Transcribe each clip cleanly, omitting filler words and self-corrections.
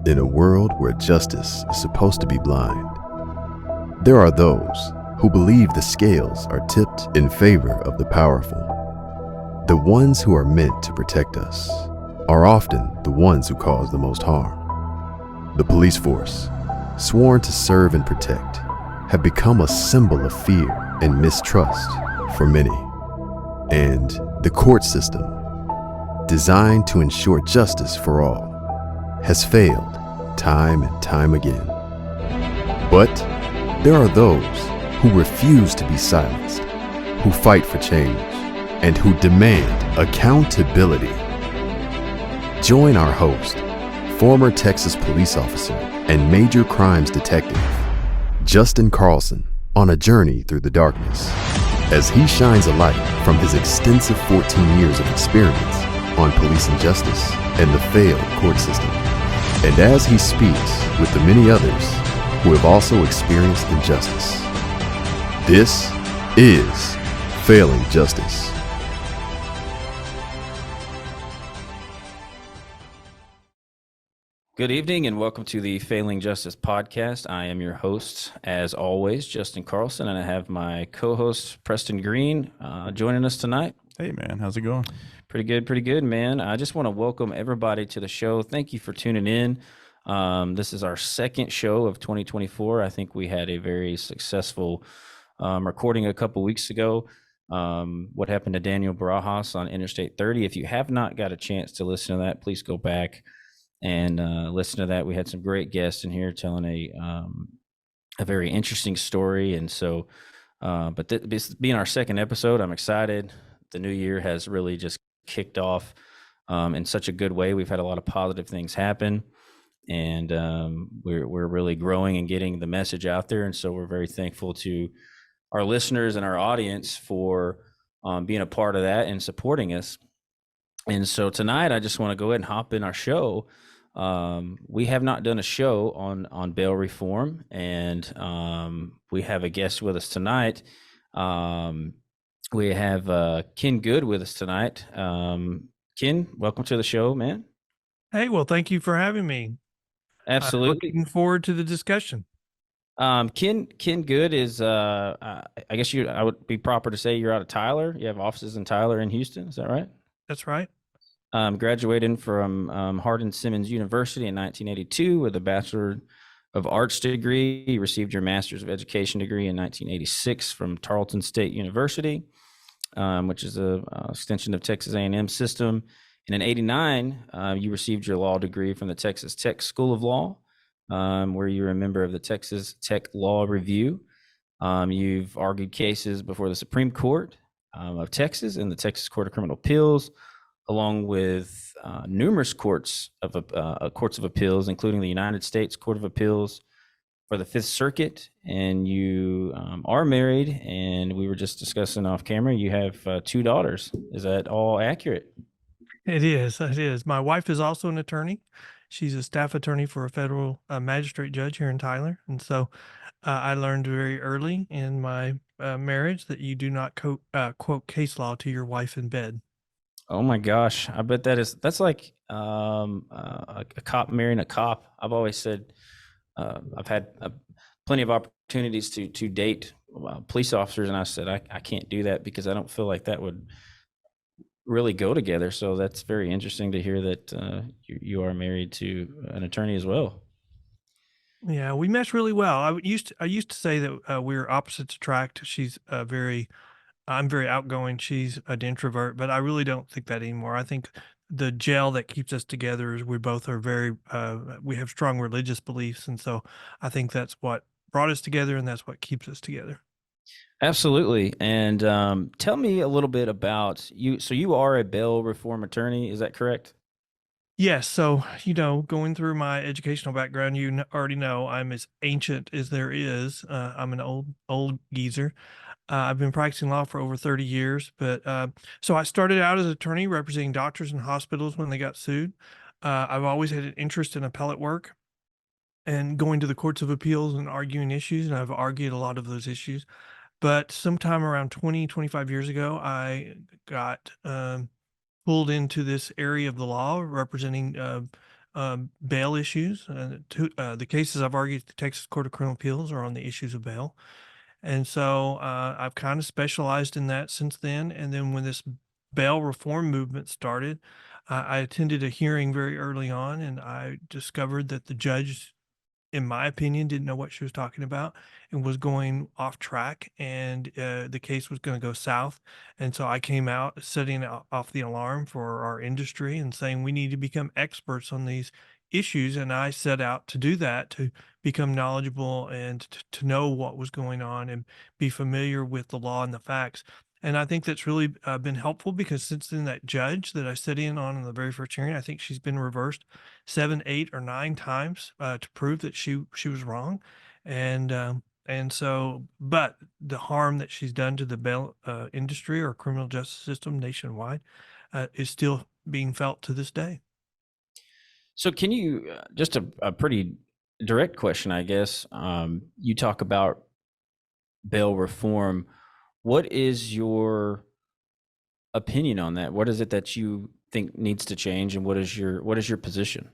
In a world where justice is supposed to be blind, there are those who believe the scales are tipped in favor of the powerful. The ones who are meant to protect us are often the ones who cause the most harm. The police force, sworn to serve and protect, have become a symbol of fear and mistrust for many. And the court system, designed to ensure justice for all, has failed time and time again. But there are those who refuse to be silenced, who fight for change, and who demand accountability. Join our host, former Texas police officer and major crimes detective, Justin Carlson, on a journey through the darkness as he shines a light from his extensive 14 years of experience on police injustice and the failed court system. And as he speaks with the many others who have also experienced injustice. This is Failing Justice. Good evening and welcome to the Failing Justice podcast. I am your host, as always, Justin Carlson, and I have my co-host, Preston Green, joining us tonight. Hey, man. How's it going? Pretty good, man. I just want to welcome everybody to the show. Thank you for tuning in. This is our second show of 2024. I think we had a very successful recording a couple weeks ago. What happened to Daniel Barajas on Interstate 30. If you have not got a chance to listen to that, please go back and listen to that. We had some great guests in here telling a very interesting story. And so, but this being our second episode, I'm excited. The new year has really just kicked off in such a good way. We've had a lot of positive things happen, and we're really growing and getting the message out there. And so we're very thankful to our listeners and our audience for being a part of that and supporting us. And so tonight, I just want to go ahead and hop in our show. We have not done a show on bail reform, and we have a guest with us tonight. We have Ken Good with us tonight. Ken, welcome to the show, man. Hey, well, thank you for having me. Absolutely. Looking forward to the discussion. Ken Good is, I guess I would be proper to say you're out of Tyler. You have offices in Tyler and Houston. Is that right? That's right. Graduated from Hardin-Simmons University in 1982 with a Bachelor of Arts degree. You received your Master's of Education degree in 1986 from Tarleton State University, which is an extension of Texas A&M system. And in 1989, you received your law degree from the Texas Tech School of Law, where you're a member of the Texas Tech Law Review. You've argued cases before the Supreme Court of Texas and the Texas Court of Criminal Appeals, along with numerous courts of appeals, including the United States Court of Appeals for the Fifth Circuit. And you are married, and we were just discussing off camera, you have 2 daughters. Is that all accurate? It is. My wife is also an attorney. She's a staff attorney for a federal magistrate judge here in Tyler. And so I learned very early in my marriage that you do not quote case law to your wife in bed. Oh my gosh. I bet that's like a cop marrying a cop. I've always said I've had plenty of opportunities to date police officers, and I said I can't do that because I don't feel like that would really go together. So that's very interesting to hear that you are married to an attorney as well. Yeah, we mesh really well. I used to say that we're opposites attract. I'm very outgoing. She's an introvert, but I really don't think that anymore. I think the gel that keeps us together is we both are we have strong religious beliefs. And so I think that's what brought us together, and that's what keeps us together. Absolutely. And tell me a little bit about you. So you are a bail reform attorney, is that correct? Yes. So, going through my educational background, already know I'm as ancient as there is. I'm an old geezer. I've been practicing law for over 30 years, but so I started out as an attorney representing doctors and hospitals when they got sued. I've always had an interest in appellate work and going to the courts of appeals and arguing issues, and I've argued a lot of those issues. But sometime around 25 years ago, I got pulled into this area of the law representing bail issues. The cases I've argued at the Texas Court of Criminal Appeals are on the issues of bail. And so I've kind of specialized in that since then. And then when this bail reform movement started, I attended a hearing very early on, and I discovered that the judge, in my opinion, didn't know what she was talking about and was going off track, and the case was going to go south. And so I came out setting off the alarm for our industry and saying we need to become experts on these issues. And I set out to do that, to become knowledgeable and to know what was going on and be familiar with the law and the facts. And I think that's really been helpful, because since then, that judge that I sat in the very first hearing, I think she's been reversed 7, 8, or 9 times, to prove that she was wrong. And so, but the harm that she's done to the bail industry or criminal justice system nationwide is still being felt to this day. So, can you just a pretty direct question, I guess? You talk about bail reform. What is your opinion on that? What is it that you think needs to change, and what is your position?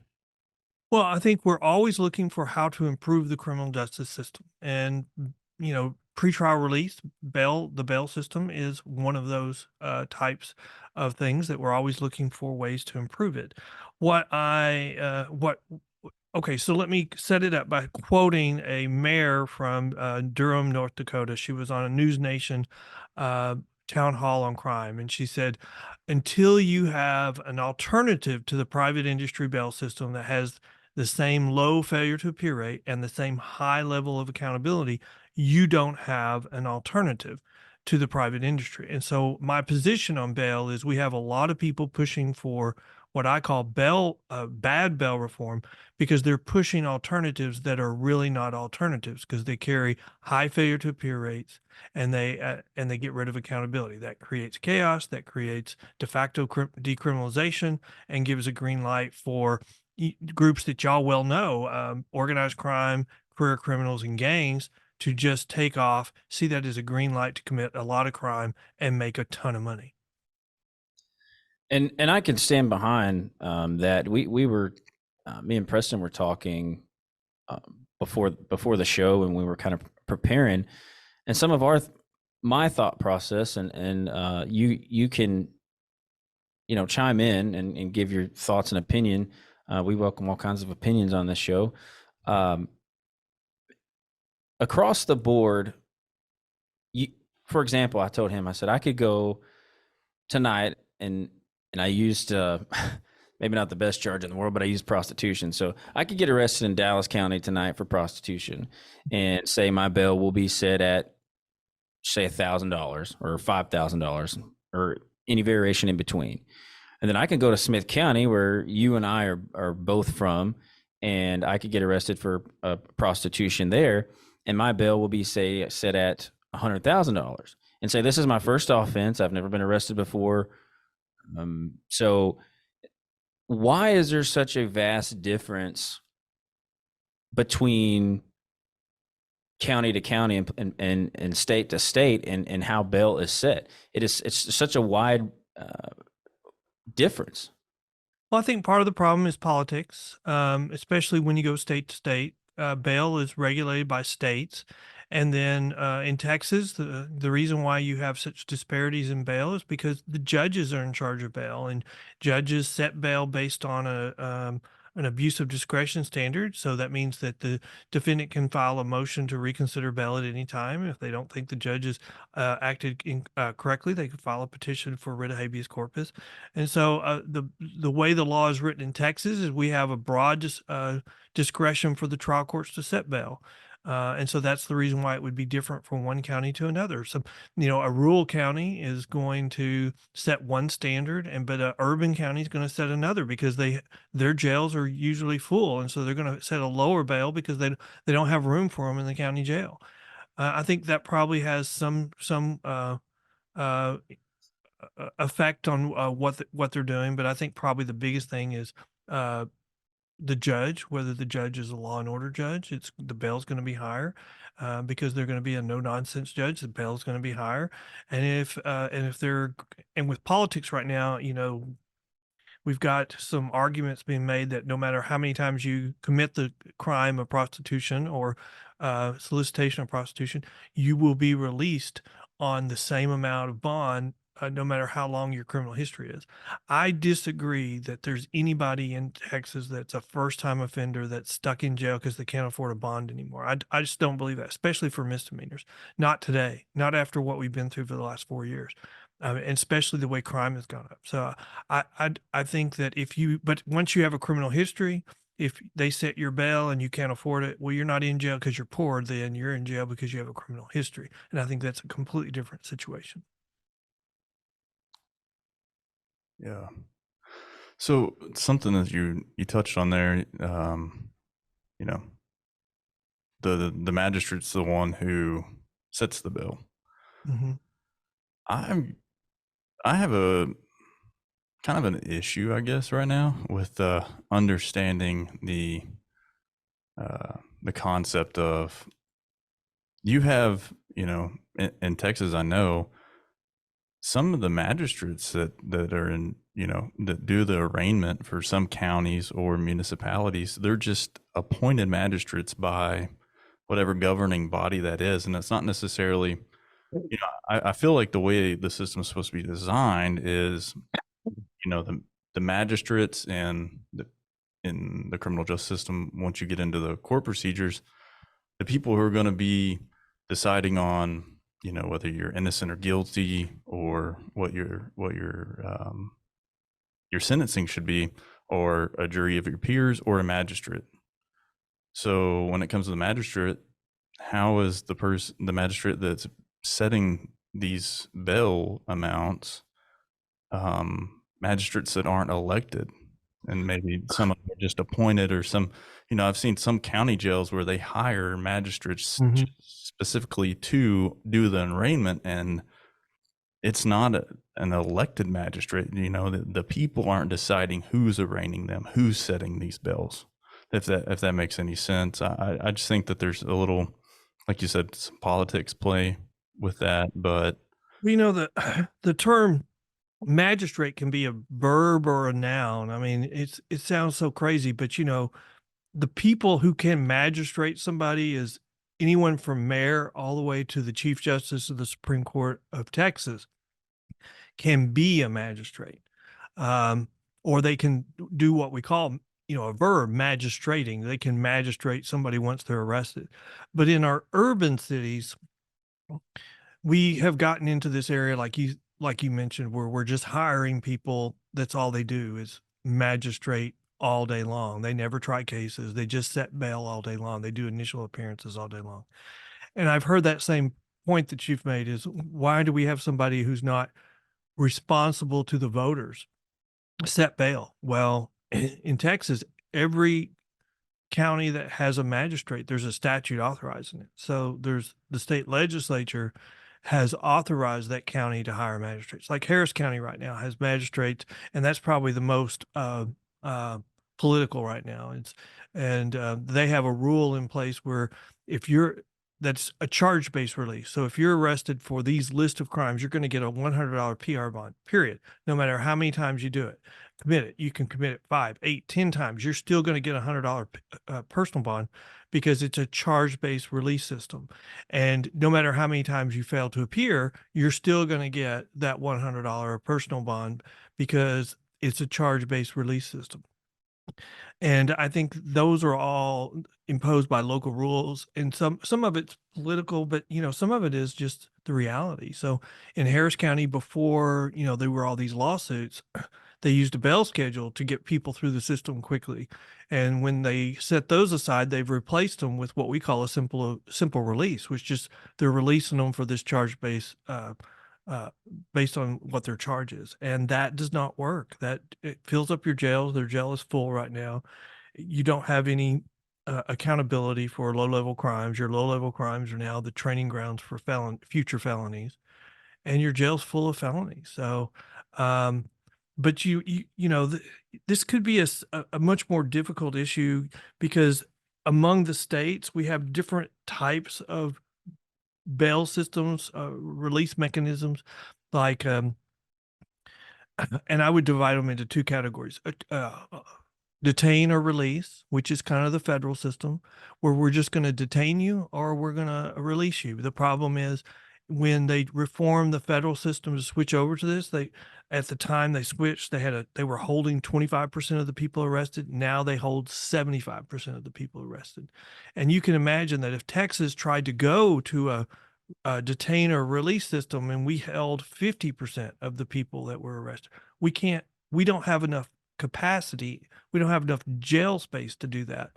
Well, I think we're always looking for how to improve the criminal justice system. And, pretrial release, the bail system is one of those types of things that we're always looking for ways to improve it. Okay, so let me set it up by quoting a mayor from Durham, North Dakota. She was on a News Nation uh, town hall on crime, and she said, "Until you have an alternative to the private industry bail system that has the same low failure to appear rate and the same high level of accountability, you don't have an alternative to the private industry." And so, my position on bail is we have a lot of people pushing for what I call bad bail reform, because they're pushing alternatives that are really not alternatives, because they carry high failure to appear rates, and they get rid of accountability. That creates chaos, that creates de facto decriminalization, and gives a green light for groups that y'all well know, organized crime, career criminals, and gangs, to just take off, see that as a green light to commit a lot of crime and make a ton of money. And I can stand behind that. We were me and Preston were talking before the show, and we were kind of preparing, and some of my thought process, and you can chime in and give your thoughts and opinion. We welcome all kinds of opinions on this show. Um, Across the board, you, for example, I told him, I said I could go tonight, and I used maybe not the best charge in the world, but I used prostitution. So I could get arrested in Dallas County tonight for prostitution, and say my bail will be set at, say, $1,000 or $5,000 or any variation in between. And then I can go to Smith County, where you and I are both from, and I could get arrested for prostitution there, and my bail will be, say, set at $100,000, and say this is my first offense. I've never been arrested before. So why is there such a vast difference between county to county and state to state, and how bail is set? It's such a wide difference. Well, I think part of the problem is politics, especially when you go state to state. Bail is regulated by states. And then in Texas, the reason why you have such disparities in bail is because the judges are in charge of bail, and judges set bail based on an abuse of discretion standard. So that means that the defendant can file a motion to reconsider bail at any time. If they don't think the judges acted correctly, they could file a petition for writ of habeas corpus. And so the way the law is written in Texas is we have a broad discretion for the trial courts to set bail. And so that's the reason why it would be different from one county to another. So, a rural county is going to set one standard, but a urban county is going to set another, because their jails are usually full, and so they're going to set a lower bail because they don't have room for them in the county jail. I think that probably has some uh, effect on what they're doing, but I think probably the biggest thing is uh, the judge, whether the judge is a law and order judge, the bail's going to be higher, because they're going to be a no nonsense judge. The bail's going to be higher, and if they're and with politics right now, We've got some arguments being made that no matter how many times you commit the crime of prostitution or solicitation of prostitution, you will be released on the same amount of bond, no matter how long your criminal history is. I disagree that there's anybody in Texas that's a first-time offender that's stuck in jail because they can't afford a bond anymore. I just don't believe that, especially for misdemeanors. Not today, not after what we've been through for the last 4 years, and especially the way crime has gone up. So I think that but once you have a criminal history, if they set your bail and you can't afford it, well, you're not in jail because you're poor. Then you're in jail because you have a criminal history, and I think that's a completely different situation. Yeah. So something that you touched on there, you know, the magistrate's the one who sets the bill. Hmm. I'm I have a kind of an issue, I guess, right now with understanding the concept of you have, in Texas, I know some of the magistrates that are in, that do the arraignment for some counties or municipalities, they're just appointed magistrates by whatever governing body that is. And it's not necessarily, I feel like the way the system is supposed to be designed is, the magistrates and in the criminal justice system, once you get into the court procedures, the people who are going to be deciding on, whether you're innocent or guilty or your sentencing should be, or a jury of your peers or a magistrate. So when it comes to the magistrate, how is the magistrate that's setting these bail amounts, magistrates that aren't elected, and maybe some of them are just appointed, or some, I've seen some county jails where they hire magistrates Hmm. specifically to do the arraignment, and it's not an elected magistrate. The people aren't deciding who's arraigning them, who's setting these bills. If that makes any sense, I just think that there's a little, like you said, some politics play with that. But Well, the term magistrate can be a verb or a noun. I mean, it sounds so crazy, but the people who can magistrate somebody is anyone from mayor all the way to the chief justice of the Supreme Court of Texas can be a magistrate. Um, or they can do what we call, a verb, magistrating. They can magistrate somebody once they're arrested. But in our urban cities, we have gotten into this area like you mentioned, where we're just hiring people. That's all they do is magistrate all day long. They never try cases. They just set bail all day long. They do initial appearances all day long. And I've heard that same point that you've made is, why do we have somebody who's not responsible to the voters set bail? Well, in Texas, every county that has a magistrate, there's a statute authorizing it. So there's the state legislature has authorized that county to hire magistrates. Like Harris County right now has magistrates, and that's probably the most uh, political right now. They have a rule in place where if you're that's a charge-based release. So if you're arrested for these list of crimes, you're going to get a $100 PR bond, period, no matter how many times you do it. Commit it. You can commit it 5, 8, 10 times. You're still going to get a $100 personal bond because it's a charge-based release system. And no matter how many times you fail to appear, you're still going to get that $100 personal bond because it's a charge-based release system. And I think those are all imposed by local rules, and some of it's political, but some of it is just the reality. So in Harris County, before there were all these lawsuits, they used a bail schedule to get people through the system quickly. And when they set those aside, they've replaced them with what we call a simple release, which just they're releasing them for this charge base based on what their charge is. And that does not work. That it fills up your jails. Their jail is full right now. You don't have any accountability for low-level crimes. Your low-level crimes are now the training grounds for future felonies, and your jail's full of felonies. So, but this could be a much more difficult issue because among the states we have different types of bail systems, release mechanisms. Like and I would divide them into two categories. Detain or release, which is kind of the federal system, where we're just going to detain you or we're going to release you. The problem is when they reformed the federal system to switch over to this, at the time they switched, they were holding 25% of the people arrested. Now they hold 75% of the people arrested. And you can imagine that if Texas tried to go to a detain or release system and we held 50% of the people that were arrested, we don't have enough capacity. We don't have enough jail space to do that.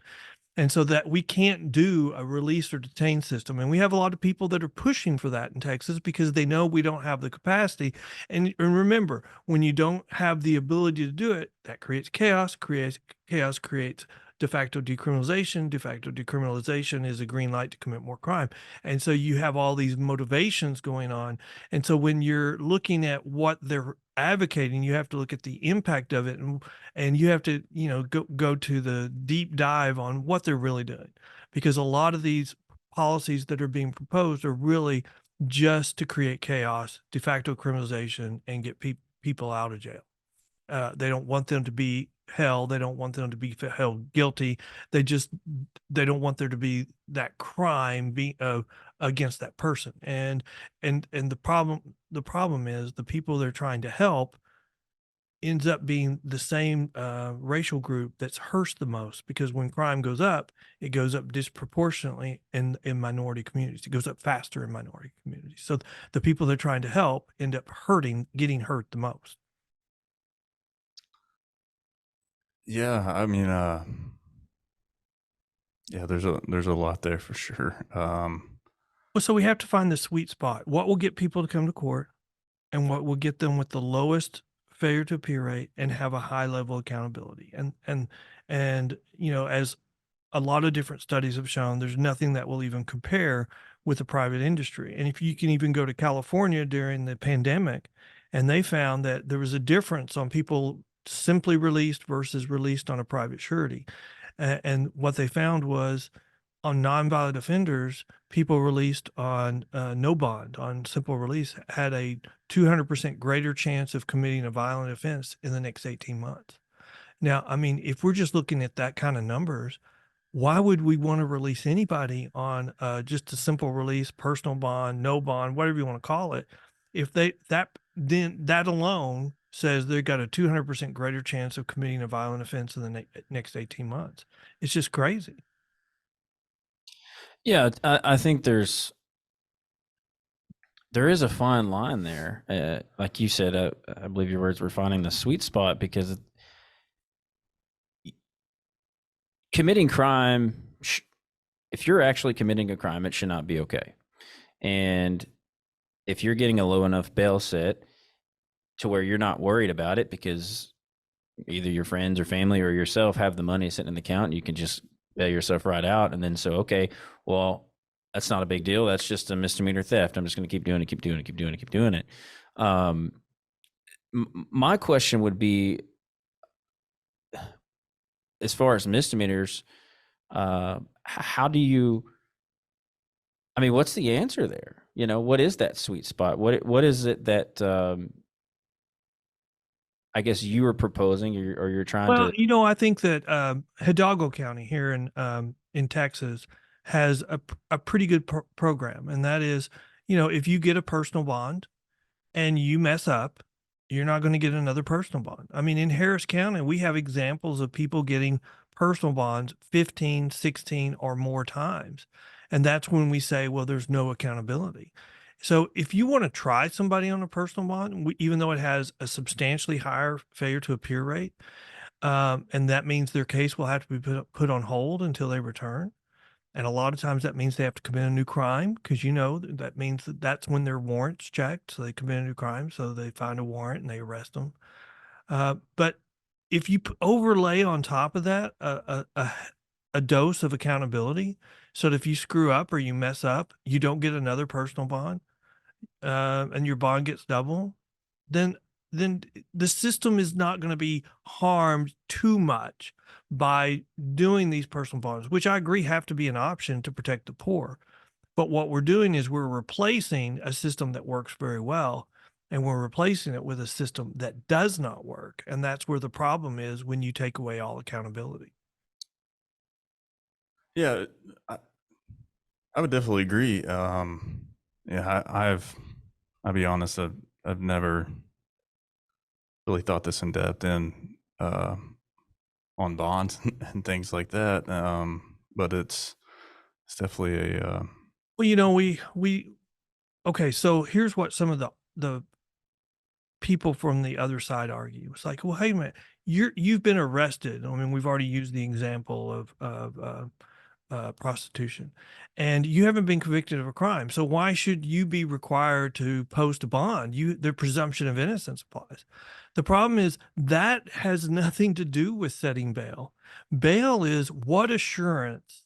And so that we can't do a release or detain system. And we have a lot of people that are pushing for that in Texas because they know we don't have the capacity. And remember, when you don't have the ability to do it, that creates chaos, creates de facto decriminalization. De facto decriminalization is a green light to commit more crime. And so you have all these motivations going on. And so when you're looking at what they're advocating, you have to look at the impact of it, and you have to, go to the deep dive on what they're really doing, because a lot of these policies that are being proposed are really just to create chaos, de facto criminalization, and get people out of jail. They don't want them to be held. They don't want them to be held guilty. They don't want there to be that crime against that person. And the problem is the people they're trying to help ends up being the same racial group that's hurt the most, because when crime goes up, it goes up disproportionately in minority communities. It goes up faster in minority communities. So the people they're trying to help end up getting hurt the most. Yeah, I mean, yeah, there's a lot there for sure. Well, so we have to find the sweet spot. What will get people to come to court, and what will get them with the lowest failure to appear rate and have a high level of accountability. And as a lot of different studies have shown, there's nothing that will even compare with the private industry. And if you can even go to California during the pandemic, and they found that there was a difference on people simply released versus released on a private surety. And what they found was on nonviolent offenders, people released on no bond, on simple release, had a 200% greater chance of committing a violent offense in the next 18 months. Now, I mean, if we're just looking at that kind of numbers, why would we want to release anybody on just a simple release, personal bond, no bond, whatever you want to call it? If then that alone says they've got a 200% greater chance of committing a violent offense in the next 18 months. It's just crazy. Yeah, I think there is a fine line there. Like you said, I believe your words were finding the sweet spot, because committing crime, if you're actually committing a crime, it should not be okay. And if you're getting a low enough bail set to where you're not worried about it, because either your friends or family or yourself have the money sitting in the account, and you can just bail yourself right out. And then okay, well, that's not a big deal. That's just a misdemeanor theft. I'm just going to keep doing it. My question would be, as far as misdemeanors, how do you, I mean, what's the answer there? What is that sweet spot? What is it that, I guess you were proposing, or you're trying to? I think that Hidalgo County here in Texas has a pretty good program. And that is, if you get a personal bond and you mess up, you're not going to get another personal bond. I mean, in Harris County, we have examples of people getting personal bonds 15, 16 or more times. And that's when we say, well, there's no accountability. So if you want to try somebody on a personal bond, even though it has a substantially higher failure to appear rate, and that means their case will have to be put on hold until they return. And a lot of times that means they have to commit a new crime, because that means that's when their warrant's checked. So they commit a new crime. So they find a warrant and they arrest them. But if you overlay on top of that a dose of accountability, so that if you screw up or you mess up, you don't get another personal bond, and your bond gets double, then the system is not going to be harmed too much by doing these personal bonds, which I agree have to be an option to protect the poor. But what we're doing is we're replacing a system that works very well. and we're replacing it with a system that does not work. And that's where the problem is when you take away all accountability. Yeah, I would definitely agree. Yeah, I'll be honest, I've never really thought this in depth and on bonds and things like that. But it's definitely a Well, you know, okay, so here's what some of the people from the other side argue. It's like, well, hey, man, you've been arrested. I mean, we've already used the example of prostitution, and you haven't been convicted of a crime. So why should you be required to post a bond? The presumption of innocence applies. The problem is that has nothing to do with setting bail. Bail is what assurance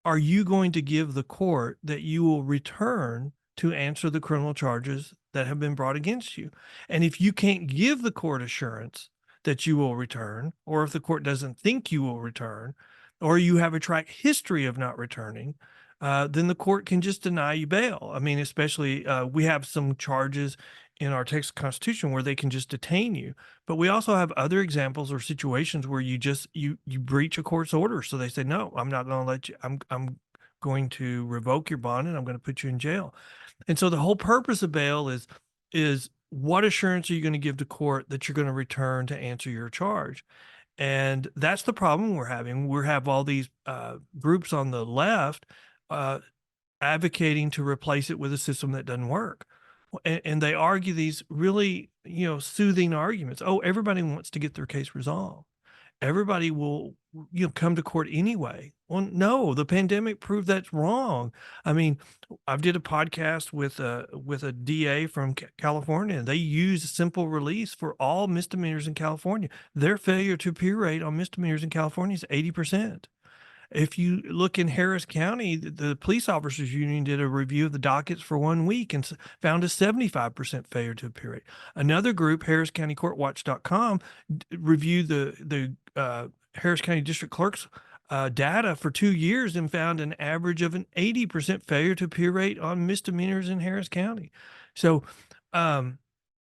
are you going to give the court that you will return to answer the criminal charges that have been brought against you? And if you can't give the court assurance that you will return, or if the court doesn't think you will return, or you have a track history of not returning, then the court can just deny you bail. I mean, especially we have some charges in our Texas Constitution where they can just detain you. But we also have other examples or situations where you breach a court's order. So they say, no, I'm not going to let you, I'm going to revoke your bond and I'm going to put you in jail. And so the whole purpose of bail is what assurance are you going to give to court that you're going to return to answer your charge? And that's the problem we're having. We have all these groups on the left advocating to replace it with a system that doesn't work. And they argue these really, soothing arguments. Oh, everybody wants to get their case resolved. Everybody will, come to court anyway. Well, no, the pandemic proved that's wrong. I mean, I did a podcast with a DA from California. They use simple release for all misdemeanors in California. Their failure to appear rate on misdemeanors in California is 80%. If you look in Harris County, the police officers union did a review of the dockets for 1 week and found a 75% failure to appear rate. Another group, harriscountycourtwatch.com, reviewed the Harris County District Clerk's data for 2 years and found an average of an 80% failure to appear rate on misdemeanors in Harris County. So,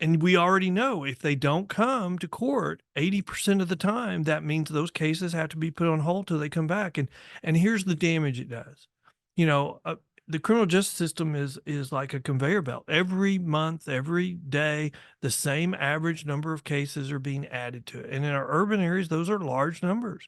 and we already know if they don't come to court 80% of the time, that means those cases have to be put on hold till they come back. And here's the damage it does. The criminal justice system is like a conveyor belt. Every month, every day, the same average number of cases are being added to it. And in our urban areas, those are large numbers.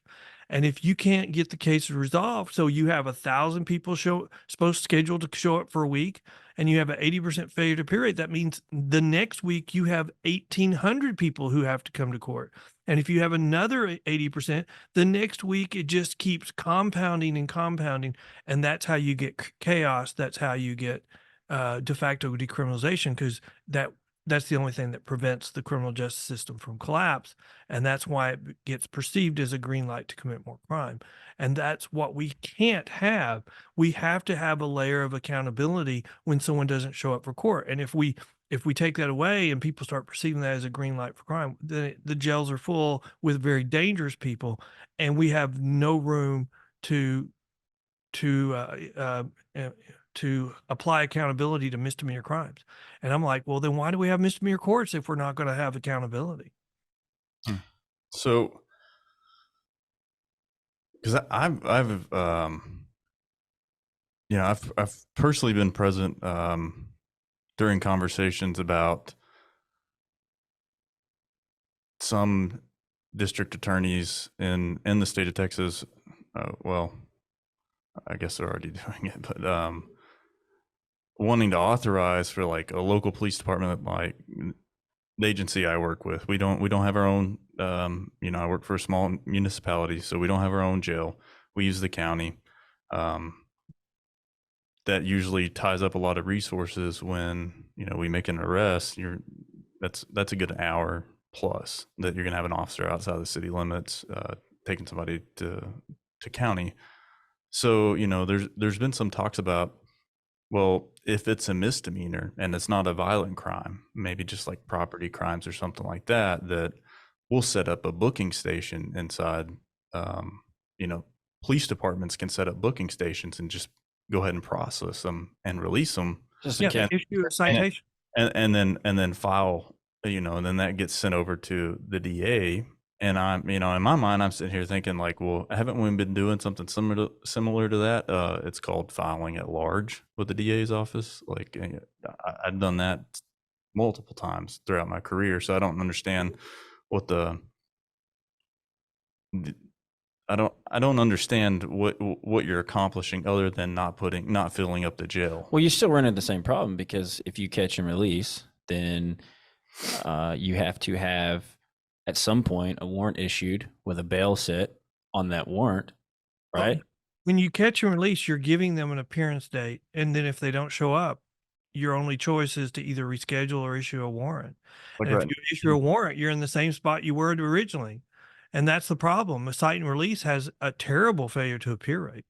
And if you can't get the cases resolved, so you have 1,000 people supposed scheduled to show up for a week, and you have an 80% failure to appear rate, that means the next week you have 1,800 people who have to come to court. And if you have another 80%, the next week it just keeps compounding and compounding. And that's how you get chaos. That's how you get de facto decriminalization, because that's the only thing that prevents the criminal justice system from collapse. And that's why it gets perceived as a green light to commit more crime. And that's what we can't have. We have to have a layer of accountability when someone doesn't show up for court. And if we take that away and people start perceiving that as a green light for crime, then the jails are full with very dangerous people, and we have no room to apply accountability to misdemeanor crimes. And I'm like, well, then why do we have misdemeanor courts if we're not going to have accountability? So, because I've I've personally been present during conversations about some district attorneys in the state of Texas. Well, I guess they're already doing it, but wanting to authorize for like a local police department, like the agency I work with. We don't have our own. I work for a small municipality, so we don't have our own jail. We use the county. That usually ties up a lot of resources when we make an arrest. That's a good hour plus that you're gonna have an officer outside the city limits taking somebody to county. So there's been some talks about, well, if it's a misdemeanor and it's not a violent crime, maybe just like property crimes or something like that, that we'll set up a booking station inside. Police departments can set up booking stations and just go ahead and process them and release them. Just issue a citation. and then file, and then that gets sent over to the DA. And I'm, in my mind, I'm sitting here thinking like, well, haven't we been doing something similar to that? It's called filing at large with the DA's office. Like I've done that multiple times throughout my career, so I don't understand what I don't understand what you're accomplishing other than not filling up the jail. Well, you still run into the same problem, because if you catch and release, then you have to have at some point a warrant issued with a bail set on that warrant, Well, right? when you catch and release, you're giving them an appearance date, and then if they don't show up, your only choice is to either reschedule or issue a warrant. Like And if right. you issue a warrant, you're in the same spot you were originally. And that's the problem. A cite and release has a terrible failure to appear rate.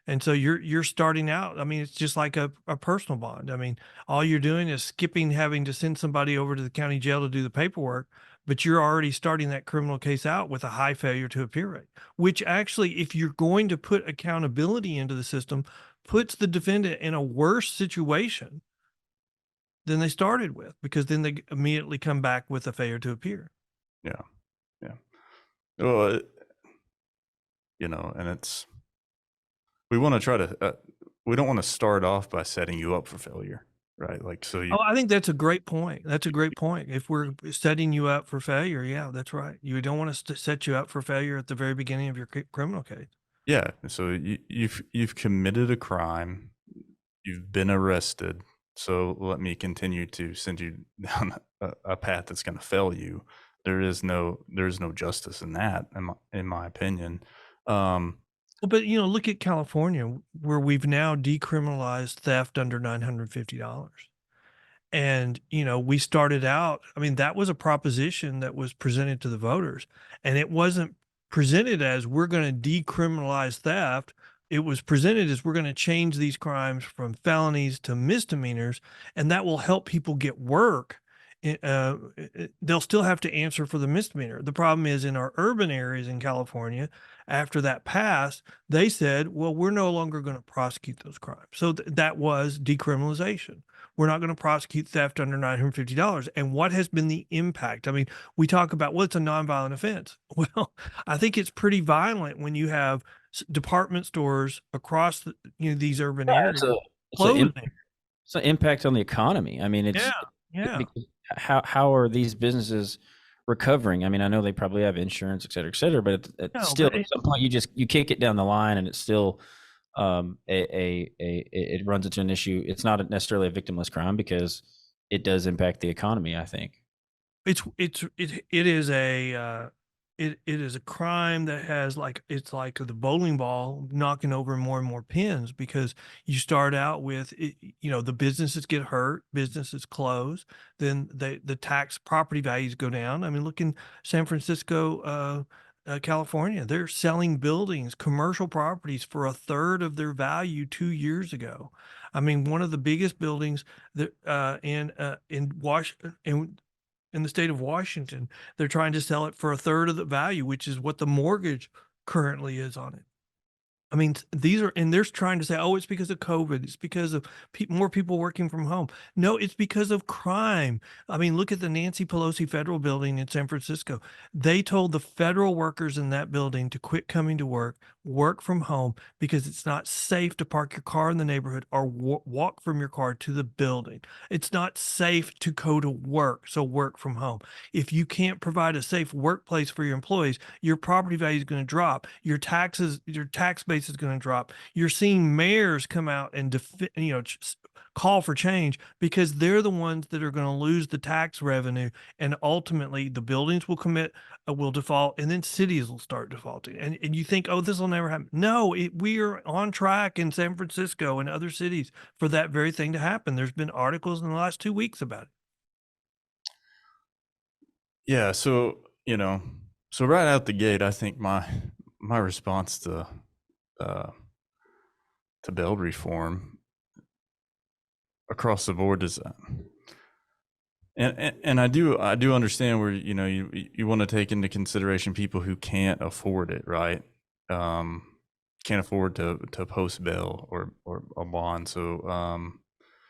And so you're starting out. I mean, it's just like a personal bond. I mean, all you're doing is skipping having to send somebody over to the county jail to do the paperwork, but you're already starting that criminal case out with a high failure to appear rate, which actually, if you're going to put accountability into the system, puts the defendant in a worse situation than they started with, because then they immediately come back with a failure to appear. Yeah. Well, and it's, we want to try to, we don't want to start off by setting you up for failure, right? Like, so you, Oh, I think that's a great point. That's a great point. If we're setting you up for failure, yeah, that's right. You don't want us to set you up for failure at the very beginning of your criminal case. yeah. So you've committed a crime, you've been arrested. So let me continue to send you down a path that's going to fail you. There's no justice in that, in my opinion. Well, but look at California, where we've now decriminalized theft under $950. And, we started out, I mean, that was a proposition that was presented to the voters, and it wasn't presented as we're going to decriminalize theft. It was presented as we're going to change these crimes from felonies to misdemeanors, and that will help people get work. They'll still have to answer for the misdemeanor. The problem is, in our urban areas in California, after that passed, they said, well, we're no longer going to prosecute those crimes. So that was decriminalization. We're not going to prosecute theft under $950. And what has been the impact? I mean, we talk about, well, it's a nonviolent offense. Well, I think it's pretty violent when you have department stores across these urban areas It's an closing. it's an impact on the economy. I mean, Yeah. because how are these businesses recovering? I mean, I know they probably have insurance, et cetera, but No, still, but at some point, you kick it down the line, and it's still it runs into an issue. It's not necessarily a victimless crime, because it does impact the economy, I think. it is it is a crime that has, like, it's like the bowling ball knocking over more and more pins, because you start out with the businesses get hurt, businesses close, then the tax property values go down. I mean, look in San Francisco, California, they're selling buildings, commercial properties, for a third of their value 2 years ago. I mean, one of the biggest buildings that in Washington, in the state of Washington, they're trying to sell it for a third of the value, which is what the mortgage currently is on it. I mean, and they're trying to say, oh, it's because of COVID. It's because of more people working from home. No, it's because of crime. I mean, look at the Nancy Pelosi federal building in San Francisco. They told the federal workers in that building to quit coming to work from home, because it's not safe to park your car in the neighborhood or walk from your car to the building. It's not safe to go to work, so work from home. If you can't provide a safe workplace for your employees, your property value is going to drop. Your tax base is going to drop. You're seeing mayors come out and call for change, because they're the ones that are going to lose the tax revenue, and ultimately the buildings will default, and then cities will start defaulting. And you think, oh, this will never happen. No, we are on track in San Francisco and other cities for that very thing to happen. There's been articles in the last 2 weeks about it. Yeah. So, so right out the gate, I think my response to bail reform across the board is, and I do understand where, you want to take into consideration people who can't afford it, right? Can't afford to post bail or a bond. So,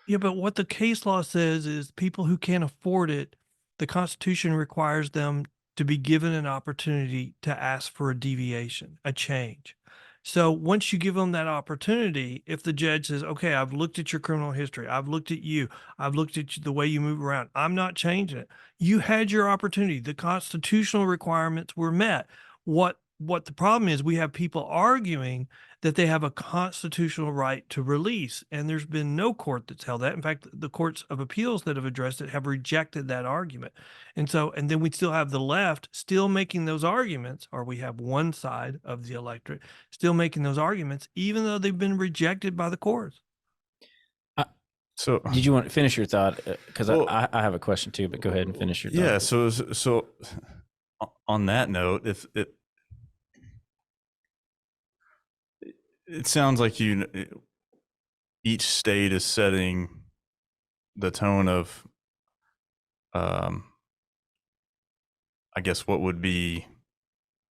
Yeah, but what the case law says is people who can't afford it, the Constitution requires them to be given an opportunity to ask for a deviation, a change. So once you give them that opportunity, if the judge says, okay, I've looked at your criminal history, I've looked at you, I've looked at the way you move around, I'm not changing it. You had your opportunity. The constitutional requirements were met. What the problem is, we have people arguing that they have a constitutional right to release. And there's been no court that's held that. In fact, the courts of appeals that have addressed it have rejected that argument. And then we still have the left still making those arguments, or we have one side of the electorate still making those arguments, even though they've been rejected by the courts. So Did you want to finish your thought? Because Well- I have a question too, but go ahead and finish your thought. yeah, so on that note, if it sounds like each state is setting the tone of, I guess what would be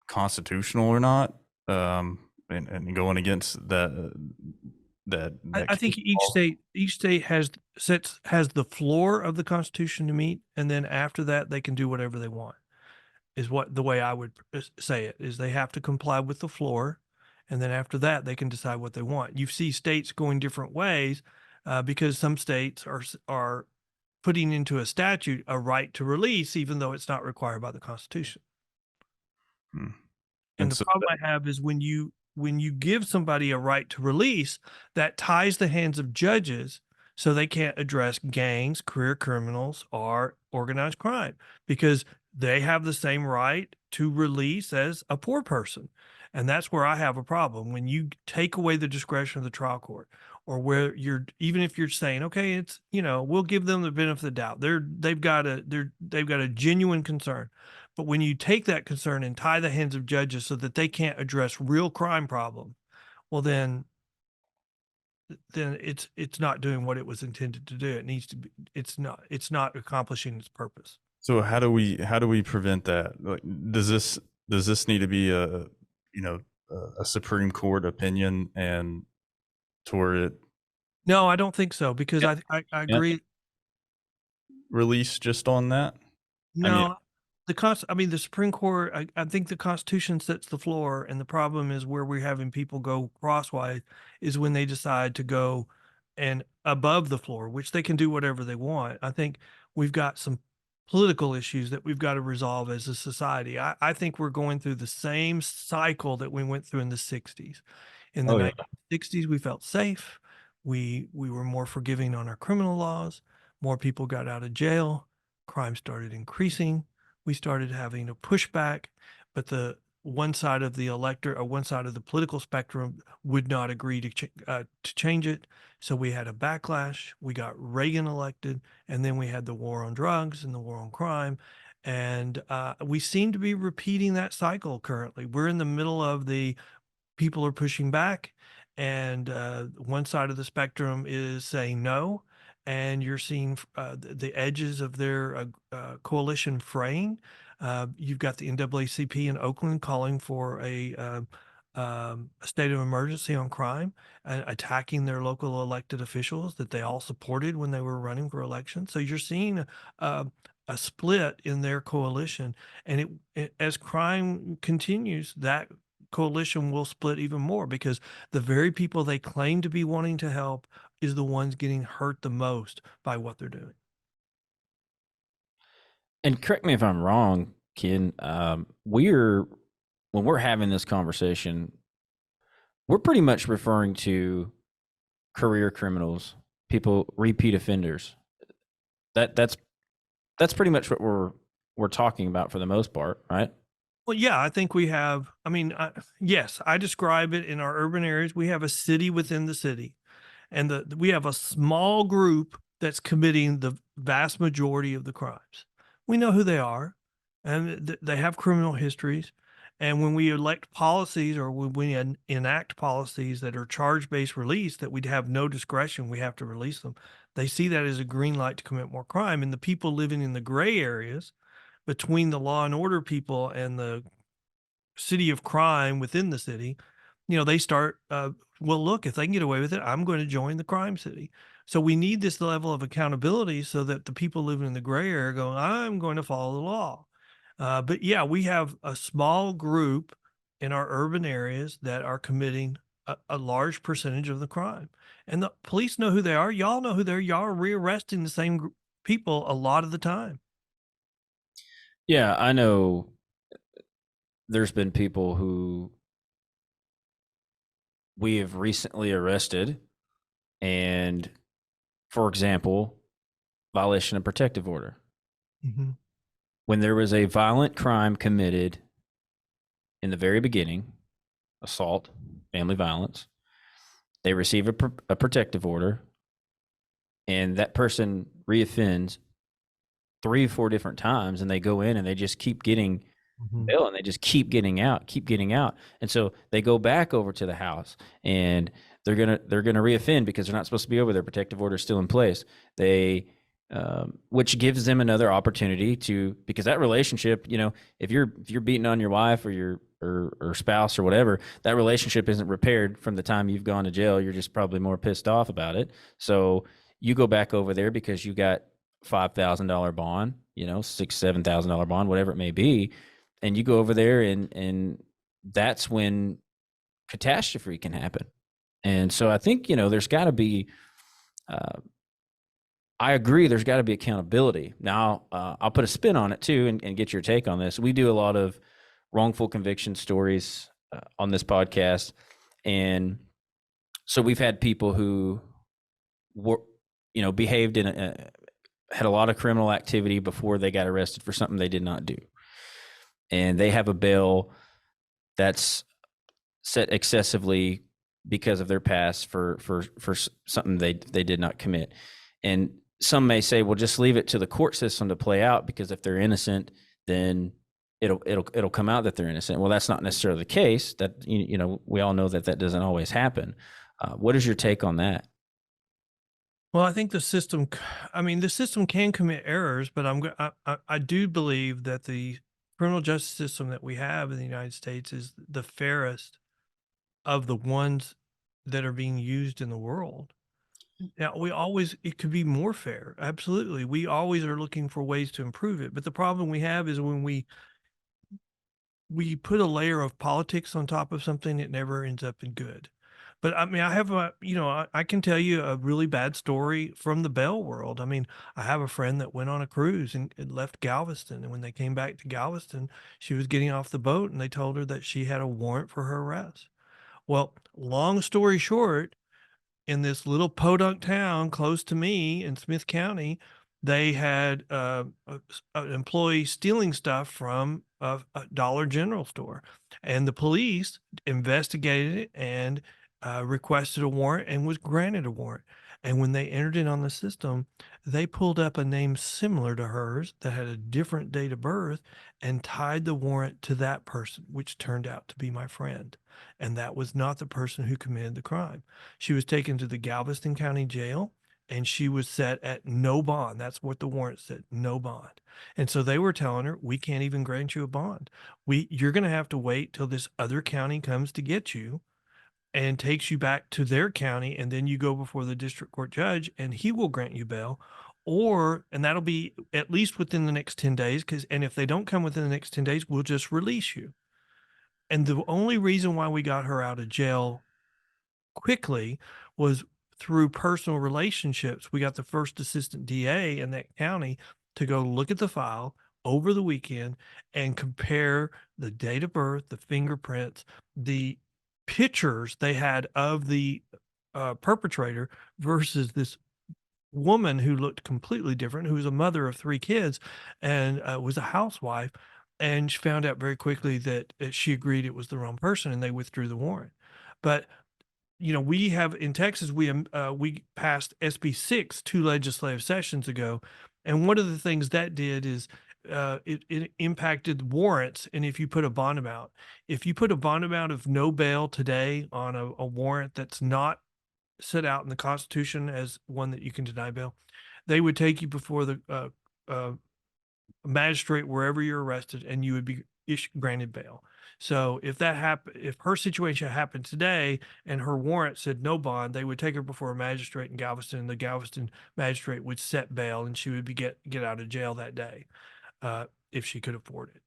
constitutional or not, and going against that I think case law. each state has the floor of the Constitution to meet, and then after that they can do whatever they want. Is what the way I would say it is they have to comply with the floor, and then after that they can decide what they want. You see states going different ways because some states are putting into a statute a right to release, even though it's not required by the Constitution. Hmm. And the so problem I have is when you give somebody a right to release, that ties the hands of judges so they can't address gangs, career criminals, or organized crime because they have the same right to release as a poor person. And that's where I have a problem. When you take away the discretion of the trial court, or where even if you're saying, okay, it's, we'll give them the benefit of the doubt. They've got a genuine concern. But when you take that concern and tie the hands of judges so that they can't address real crime problem, well, then it's not doing what it was intended to do. It needs to be. It's not accomplishing its purpose. So how do we prevent that? Like, does this need to be a Supreme Court opinion and toward it No, I don't think so because Yeah. I agree. release just on that? No, the Supreme Court, I think the Constitution sets the floor, and the problem is where we're having people go crosswise is when they decide to go and above the floor, which they can do whatever they want. I think we've got some political issues that we've got to resolve as a society. I think we're going through the same cycle that we went through in the 60s. In the Oh, yeah. 1960s, we felt safe. We were more forgiving on our criminal laws. More people got out of jail. Crime started increasing. We started having a pushback, but the one side of the electorate or one side of the political spectrum would not agree to change it. So we had a backlash. We got Reagan elected, and then we had the war on drugs and the war on crime. And we seem to be repeating that cycle currently. We're in the middle of the people are pushing back, and one side of the spectrum is saying no, and you're seeing the edges of their coalition fraying. You've got the NAACP in Oakland calling for a state of emergency on crime, attacking their local elected officials that they all supported when they were running for election. So you're seeing a split in their coalition, and as crime continues, that coalition will split even more because the very people they claim to be wanting to help is the ones getting hurt the most by what they're doing. And correct me if I'm wrong, Ken. When we're having this conversation, we're pretty much referring to career criminals, people, repeat offenders. That's pretty much what we're talking about for the most part, right? Well, yeah, I think we have. I mean, yes, I describe it in our urban areas. We have a city within the city, and we have a small group that's committing the vast majority of the crimes. We know who they are, and they have criminal histories. And when we elect policies or when we enact policies that are charge-based release, that we'd have no discretion, we have to release them. They see that as a green light to commit more crime. And the people living in the gray areas between the law and order people and the city of crime within the city, they start, well, look, if they can get away with it, I'm going to join the crime city. So we need this level of accountability so that the people living in the gray area go, I'm going to follow the law. But yeah, we have a small group in our urban areas that are committing a large percentage of the crime. And the police know who they are. Y'all know who they are. Y'all are rearresting the same people a lot of the time. Yeah, I know there's been people who we have recently arrested, and for example, violation of protective order. Mm-hmm. When there was a violent crime committed in the very beginning, assault, family violence, they receive a protective order, and that person reoffends 3 or 4 different times, and they go in and they just keep getting bail, and they just keep getting out. And so they go back over to the house, and they're gonna reoffend because they're not supposed to be over there. Protective order is still in place. They which gives them another opportunity to, because that relationship, if you're beating on your wife or your or spouse or whatever, that relationship isn't repaired from the time you've gone to jail. You're just probably more pissed off about it. So you go back over there because you got $5,000 bond, $6,000-$7,000 bond, whatever it may be, and you go over there, and that's when catastrophe can happen. And so I think there's got to be. I agree. There's got to be accountability. Now, I'll put a spin on it too, and get your take on this. We do a lot of wrongful conviction stories on this podcast, and so we've had people who were, behaved had a lot of criminal activity before they got arrested for something they did not do, and they have a bail that's set excessively because of their past for something they did not commit. And some may say, well, just leave it to the court system to play out, because if they're innocent, then it'll come out that they're innocent. Well, that's not necessarily the case. That we all know that doesn't always happen. What is your take on that? Well, I think the system, the system can commit errors, but I do believe that the criminal justice system that we have in the United States is the fairest of the ones that are being used in the world. Now, it could be more fair. Absolutely. We always are looking for ways to improve it. But the problem we have is when we put a layer of politics on top of something, it never ends up in good. But I have I can tell you a really bad story from the bail world. I have a friend that went on a cruise and left Galveston. And when they came back to Galveston, she was getting off the boat and they told her that she had a warrant for her arrest. Well, long story short, in this little podunk town close to me in Smith County, they had an employee stealing stuff from a Dollar General store, and the police investigated it and requested a warrant and was granted a warrant. And when they entered it on the system, they pulled up a name similar to hers that had a different date of birth and tied the warrant to that person, which turned out to be my friend. And that was not the person who committed the crime. She was taken to the Galveston County Jail and she was set at no bond. That's what the warrant said, no bond. And so they were telling her, we can't even grant you a bond. You're going to have to wait till this other county comes to get you and takes you back to their county, and then you go before the district court judge and he will grant you bail, and that'll be at least within the next 10 days, and if they don't come within the next 10 days, we'll just release you. And the only reason why we got her out of jail quickly was through personal relationships. We got the first assistant DA in that county to go look at the file over the weekend and compare the date of birth, the fingerprints, the pictures they had of the perpetrator versus this woman who looked completely different, who was a mother of 3 kids and was a housewife. And she found out very quickly that she agreed it was the wrong person, and they withdrew the warrant. But we have in Texas, we passed SB 6 2 legislative sessions ago, and one of the things that did is it impacted warrants. And if you put a bond amount of no bail today on a warrant that's not set out in the Constitution as one that you can deny bail, they would take you before the magistrate wherever you're arrested, and you would be granted bail. So if that if her situation happened today and her warrant said no bond, they would take her before a magistrate in Galveston, and the Galveston magistrate would set bail, and she would get out of jail that day, if she could afford it.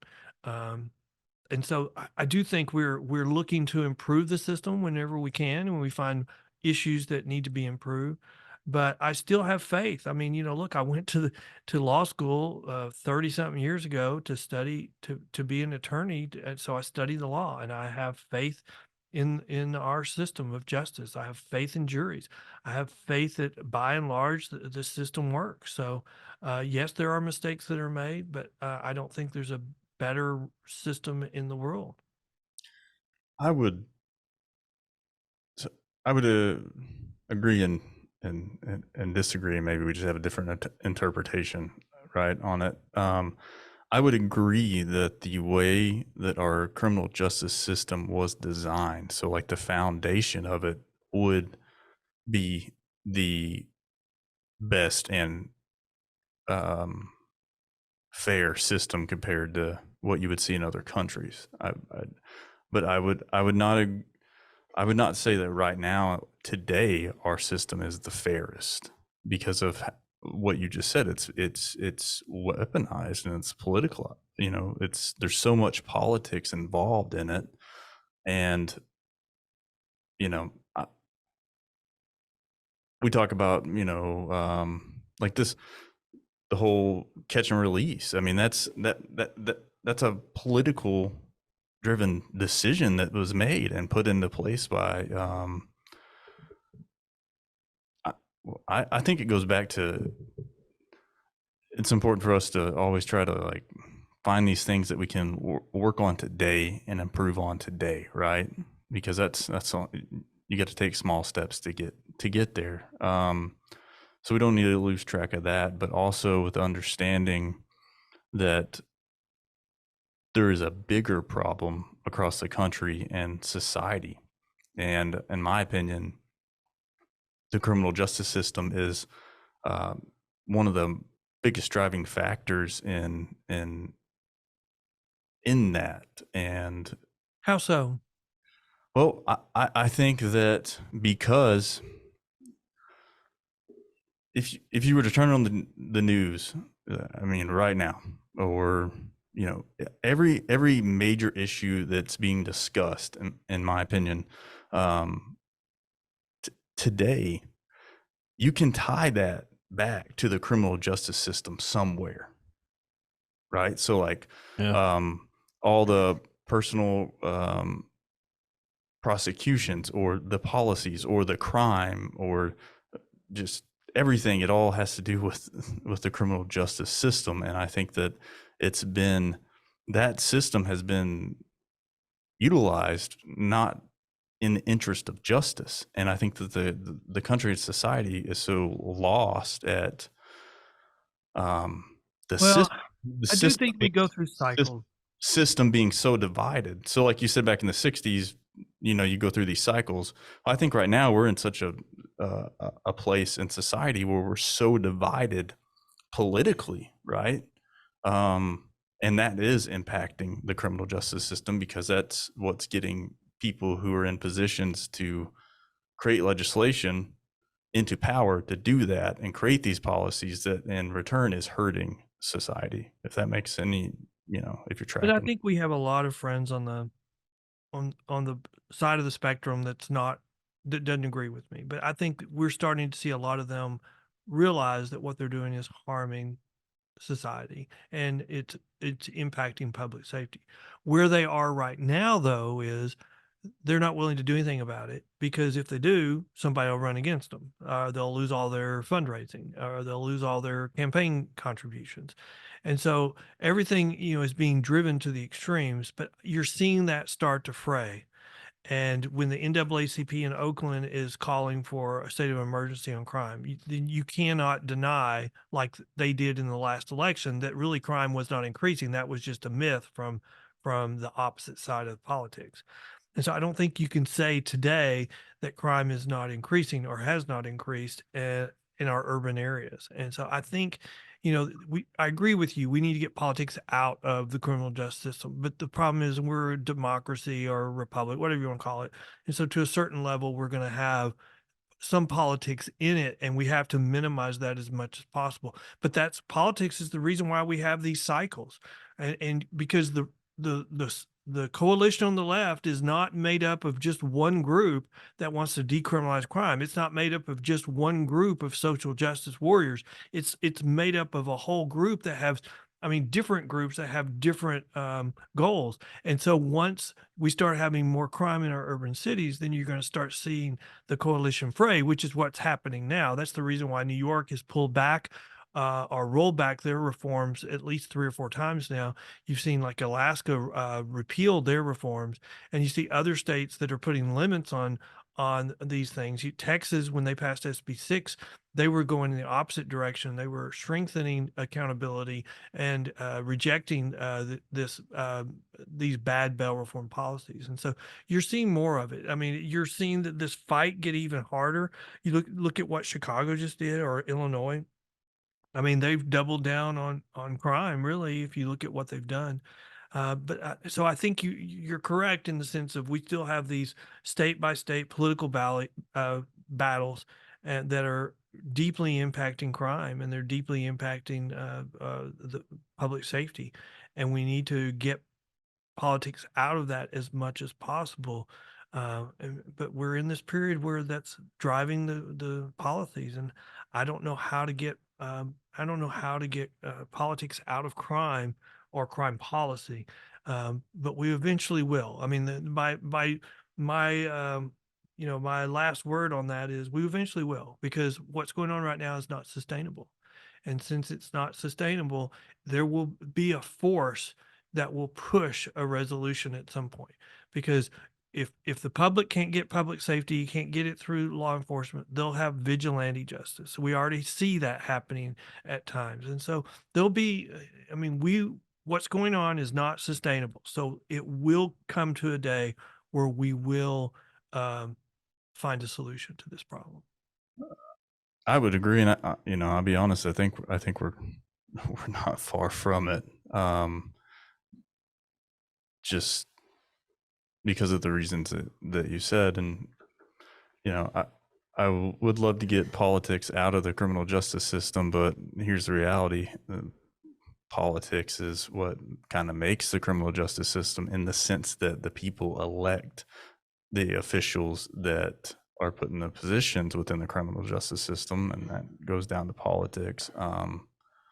And so I do think we're looking to improve the system whenever we can, when we find issues that need to be improved. But I still have faith. I mean, look, I went to law school 30 something years ago to study to be an attorney. And so I study the law, and I have faith in our system of justice. I have faith in juries. I have faith that by and large the system works. So yes, there are mistakes that are made, but I don't think there's a better system in the world. I would so I would agree and disagree. Maybe we just have a different interpretation, right, on it. I would agree that the way that our criminal justice system was designed, so like the foundation of it, would be the best and fair system compared to what you would see in other countries. But I would not say that right now, today, our system is the fairest because of what you just said. It's weaponized and it's political. There's so much politics involved in it, and we talk about like this, the whole catch and release. I mean, that's a political driven decision that was made and put into place by I think it goes back to, it's important for us to always try to like find these things that we can work on today and improve on today, right? Because that's all, you got to take small steps to get there. So we don't need to lose track of that, but also with understanding that there is a bigger problem across the country and society. And in my opinion, the criminal justice system is one of the biggest driving factors in that. And How so? well, I think that because if you were to turn on the news, I mean, right now, or every major issue that's being discussed, in my opinion, today, you can tie that back to the criminal justice system somewhere, right? So like, all the personal prosecutions or the policies or the crime or just everything, it all has to do with the criminal justice system. And I think that that system has been utilized not in the interest of justice. And I think that the country and society is so lost at the Well, system. I do think we go through cycles. System being so divided. So like you said, back in the 60s, you go through these cycles. I think right now we're in such a place in society where we're so divided politically, right? And that is impacting the criminal justice system, because that's what's getting people who are in positions to create legislation into power to do that and create these policies that in return is hurting society. If that makes any, if you're tracking. But I think we have a lot of friends on the side of the spectrum that doesn't agree with me. But I think we're starting to see a lot of them realize that what they're doing is harming society, and it's impacting public safety. Where they are right now, though, is they're not willing to do anything about it, because if they do, somebody will run against them. They'll lose all their fundraising, or they'll lose all their campaign contributions. And so everything, is being driven to the extremes, but you're seeing that start to fray. And when the NAACP in Oakland is calling for a state of emergency on crime, you cannot deny, like they did in the last election, that really crime was not increasing. That was just a myth from the opposite side of politics. And so I don't think you can say today that crime is not increasing or has not increased in our urban areas. And so I think, I agree with you. We need to get politics out of the criminal justice system. But the problem is we're a democracy or a republic, whatever you want to call it. And so to a certain level, we're going to have some politics in it, and we have to minimize that as much as possible. But that's politics is the reason why we have these cycles, and because the coalition on the left is not made up of just one group that wants to decriminalize crime. It's not made up of just one group of social justice warriors. It's made up of a whole group that have, I mean, different groups that have different goals. And so once we start having more crime in our urban cities, then you're going to start seeing the coalition fray, which is what's happening now. That's the reason why New York has pulled back or rolled back their reforms at least 3 or 4 times now. You've seen like Alaska repeal their reforms, and you see other states that are putting limits on these things. Texas, when they passed SB 6, they were going in the opposite direction. They were strengthening accountability and rejecting these bad bail reform policies. And so you're seeing more of it. I mean, you're seeing that this fight get even harder. You look at what Chicago just did, or Illinois. I mean, they've doubled down on crime, really, if you look at what they've done. So I think you're correct in the sense of we still have these state by state political battles, and that are deeply impacting crime, and they're deeply impacting the public safety, and we need to get politics out of that as much as possible. But we're in this period where that's driving the policies, and I don't know how to get politics out of crime or crime policy, but we eventually will. I mean, my last word on that is we eventually will, because what's going on right now is not sustainable, and since it's not sustainable, there will be a force that will push a resolution at some point, because if the public can't get public safety, you can't get it through law enforcement, they'll have vigilante justice. We already see that happening at times. And so there'll be, I mean, what's going on is not sustainable. So it will come to a day where we will find a solution to this problem. I would agree, and I'll be honest. I think we're we're not far from it. Just because of the reasons that you said, and I would love to get politics out of the criminal justice system, but here's the reality: politics is what kind of makes the criminal justice system, in the sense that the people elect the officials that are put in the positions within the criminal justice system, and that goes down to politics.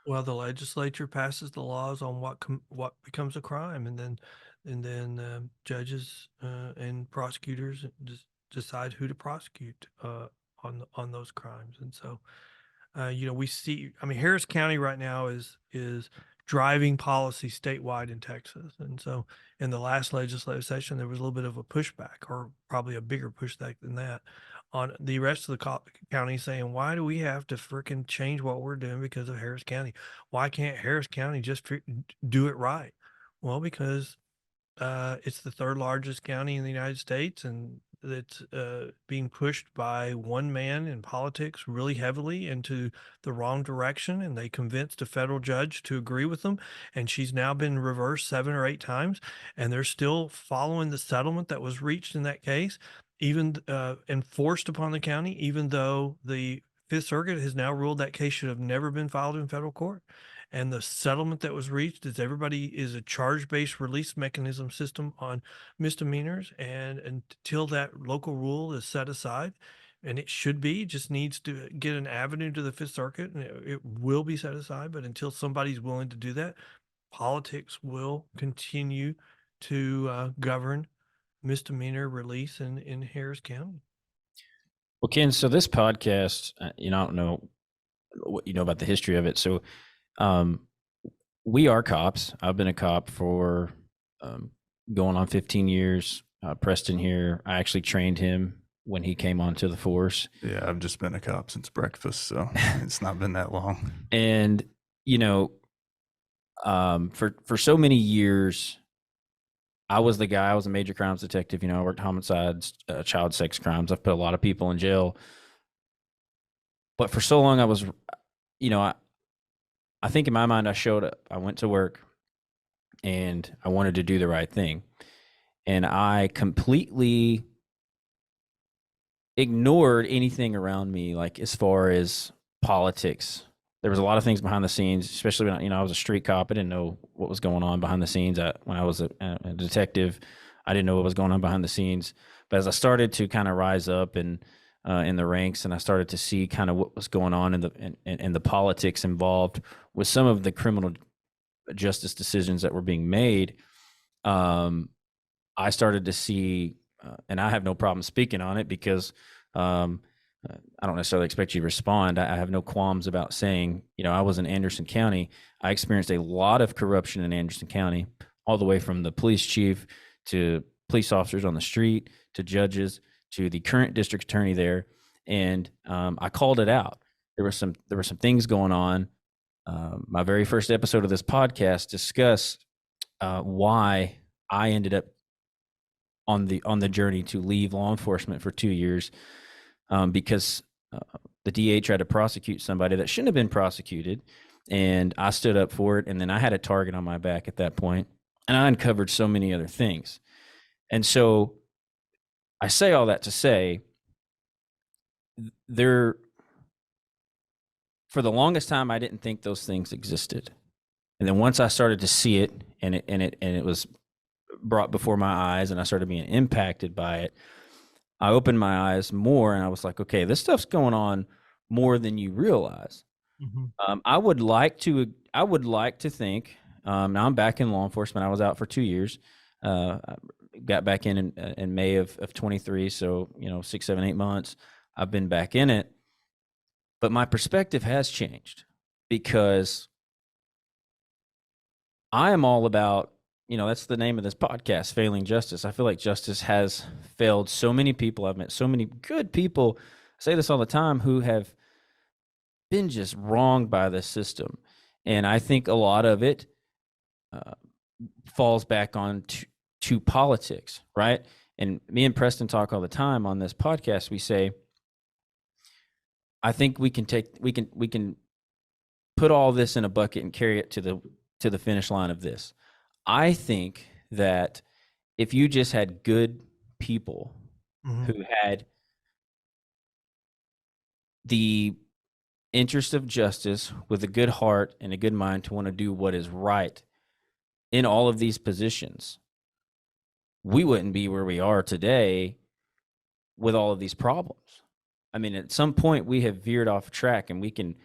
Well, the legislature passes the laws on what becomes a crime, and then judges and prosecutors decide who to prosecute on those crimes. And so, we see. I mean, Harris County right now is driving policy statewide in Texas, and so in the last legislative session, there was a little bit of a pushback, or probably a bigger pushback than that, on the rest of the county, saying, why do we have to freaking change what we're doing because of Harris County? Why can't Harris County just do it right? Well, because it's the third largest county in the United States, and it's being pushed by one man in politics really heavily into the wrong direction. And they convinced a federal judge to agree with them. And she's now been reversed 7 or 8 times. And they're still following the settlement that was reached in that case, even enforced upon the county, even though the Fifth Circuit has now ruled that case should have never been filed in federal court. And the settlement that was reached is a charge-based release mechanism system on misdemeanors. And until that local rule is set aside, and it should be, just needs to get an avenue to the Fifth Circuit, and it will be set aside. But until somebody's willing to do that, politics will continue to govern misdemeanor release in Harris County. Well, Ken, so this podcast, I don't know what you know about the history of it. So we are cops. I've been a cop for going on 15 years. Preston here, I actually trained him when he came onto the force. Yeah, I've just been a cop since breakfast, so it's not been that long. And, for so many years, I was the guy. I was a major crimes detective. I worked homicides, child sex crimes. I've put a lot of people in jail. But for so long, I was, I think in my mind, I showed up. I went to work and I wanted to do the right thing. And I completely ignored anything around me, like as far as politics. There was a lot of things behind the scenes, especially when I was a street cop. I didn't know what was going on behind the scenes. When I was a detective, I didn't know what was going on behind the scenes. But as I started to kind of rise up and in the ranks, and I started to see kind of what was going on in the politics involved with some of the criminal justice decisions that were being made, um, I started to see, and I have no problem speaking on it because um, I don't necessarily expect you to respond. I have no qualms about saying, I was in Anderson County. I experienced a lot of corruption in Anderson County, all the way from the police chief to police officers on the street to judges to the current district attorney there, and I called it out. There were some things going on. My very first episode of this podcast discussed why I ended up on the journey to leave law enforcement for 2 years, because the DA tried to prosecute somebody that shouldn't have been prosecuted, and I stood up for it. And then I had a target on my back at that point, and I uncovered so many other things. And so I say all that to say, there, for the longest time, I didn't think those things existed. And then once I started to see it, and it was brought before my eyes, and I started being impacted by it, I opened my eyes more, and I was like, okay, this stuff's going on more than you realize. Mm-hmm. I would like to think. Now I'm back in law enforcement. I was out for 2 years. I got back in May of 23. So 6, 7, 8 months. I've been back in it, but my perspective has changed because I am all about, that's the name of this podcast, Failing Justice. I feel like justice has failed so many people. I've met so many good people, I say this all the time, who have been just wronged by the system. And I think a lot of it falls back on to politics, right? And me and Preston talk all the time on this podcast. We say, I think we can put all this in a bucket and carry it to the finish line of this. I think that if you just had good people who had the interest of justice with a good heart and a good mind to want to do what is right in all of these positions, we wouldn't be where we are today with all of these problems. I mean, at some point we have veered off track, and we can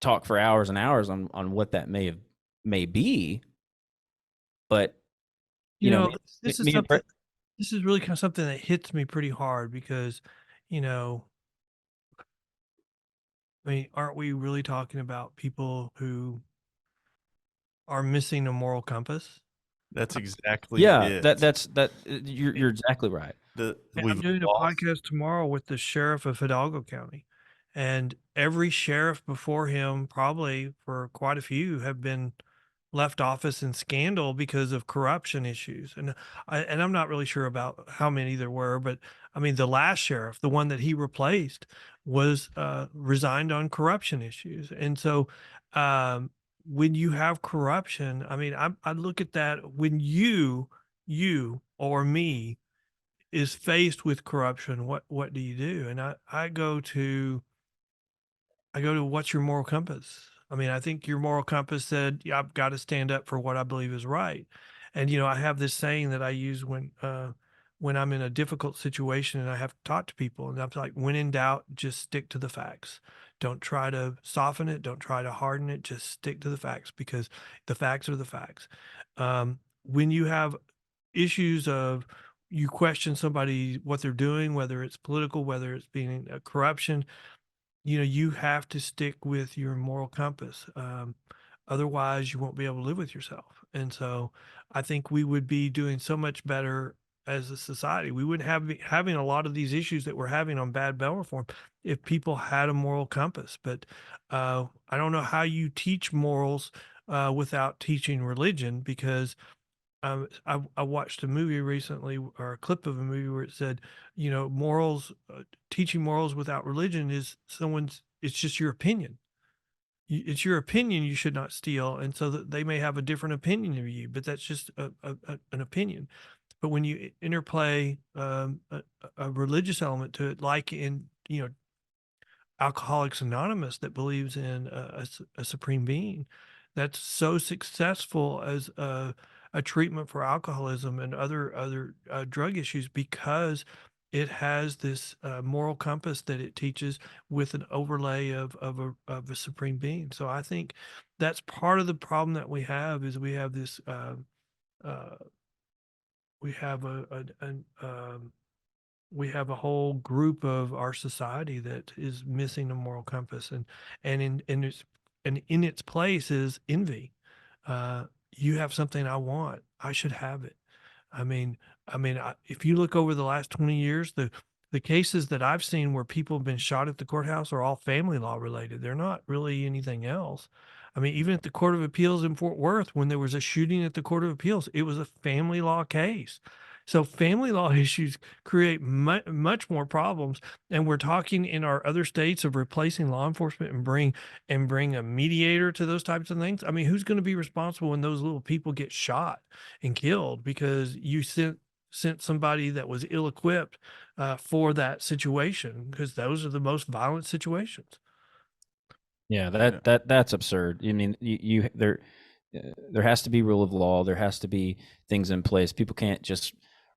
talk for hours and hours on what that may be. But this is me and something. This is really kind of something that hits me pretty hard because, I mean, aren't we really talking about people who are missing a moral compass? That's exactly yeah, it. you're exactly right. I'm We've doing a lost. podcast tomorrow with the sheriff of Hidalgo County, and every sheriff before him, probably for quite a few, have been left office in scandal because of corruption issues. And I'm not really sure about how many there were, but I mean, the last sheriff, the one that he replaced, was resigned on corruption issues. And so, when you have corruption, I mean, I look at that when you or me is faced with corruption, what do you do? And I go to what's your moral compass? I mean, I think your moral compass said, yeah, I've got to stand up for what I believe is right. And, I have this saying that I use when I'm in a difficult situation and I have to talk to people. And I'm like, when in doubt, just stick to the facts. Don't try to soften it. Don't try to harden it. Just stick to the facts because the facts are the facts. When you have issues of you question somebody, what they're doing, whether it's political, whether it's being corruption, you have to stick with your moral compass. Otherwise, you won't be able to live with yourself. And so I think we would be doing so much better as a society. We wouldn't have having a lot of these issues that we're having on bad bail reform if people had a moral compass. But I don't know how you teach morals without teaching religion because I watched a movie recently or a clip of a movie where it said, morals, teaching morals without religion is it's just your opinion. it's your opinion you should not steal, and so that they may have a different opinion of you, but that's just an opinion. But when you interplay a religious element to it, like in Alcoholics Anonymous, that believes in a supreme being that's so successful as a treatment for alcoholism and other drug issues, because it has this moral compass that it teaches with an overlay of a supreme being. So I think that's part of the problem that we have, is we have this uh, we have we have a whole group of our society that is missing a moral compass, and in its place is envy. You have something I want, I should have it. I mean, if you look over the last 20 years, the cases that I've seen where people have been shot at the courthouse are all family law related. They're not really anything else. I mean, even at the Court of Appeals in Fort Worth, when there was a shooting at the Court of Appeals, it was a family law case. So family law issues create much more problems. And we're talking in our other states of replacing law enforcement and bring a mediator to those types of things. I mean, who's going to be responsible when those little people get shot and killed because you sent somebody that was ill-equipped for that situation? Because those are the most violent situations. Yeah, Yeah. that's absurd. I mean, there has to be rule of law. There has to be things in place. People can't just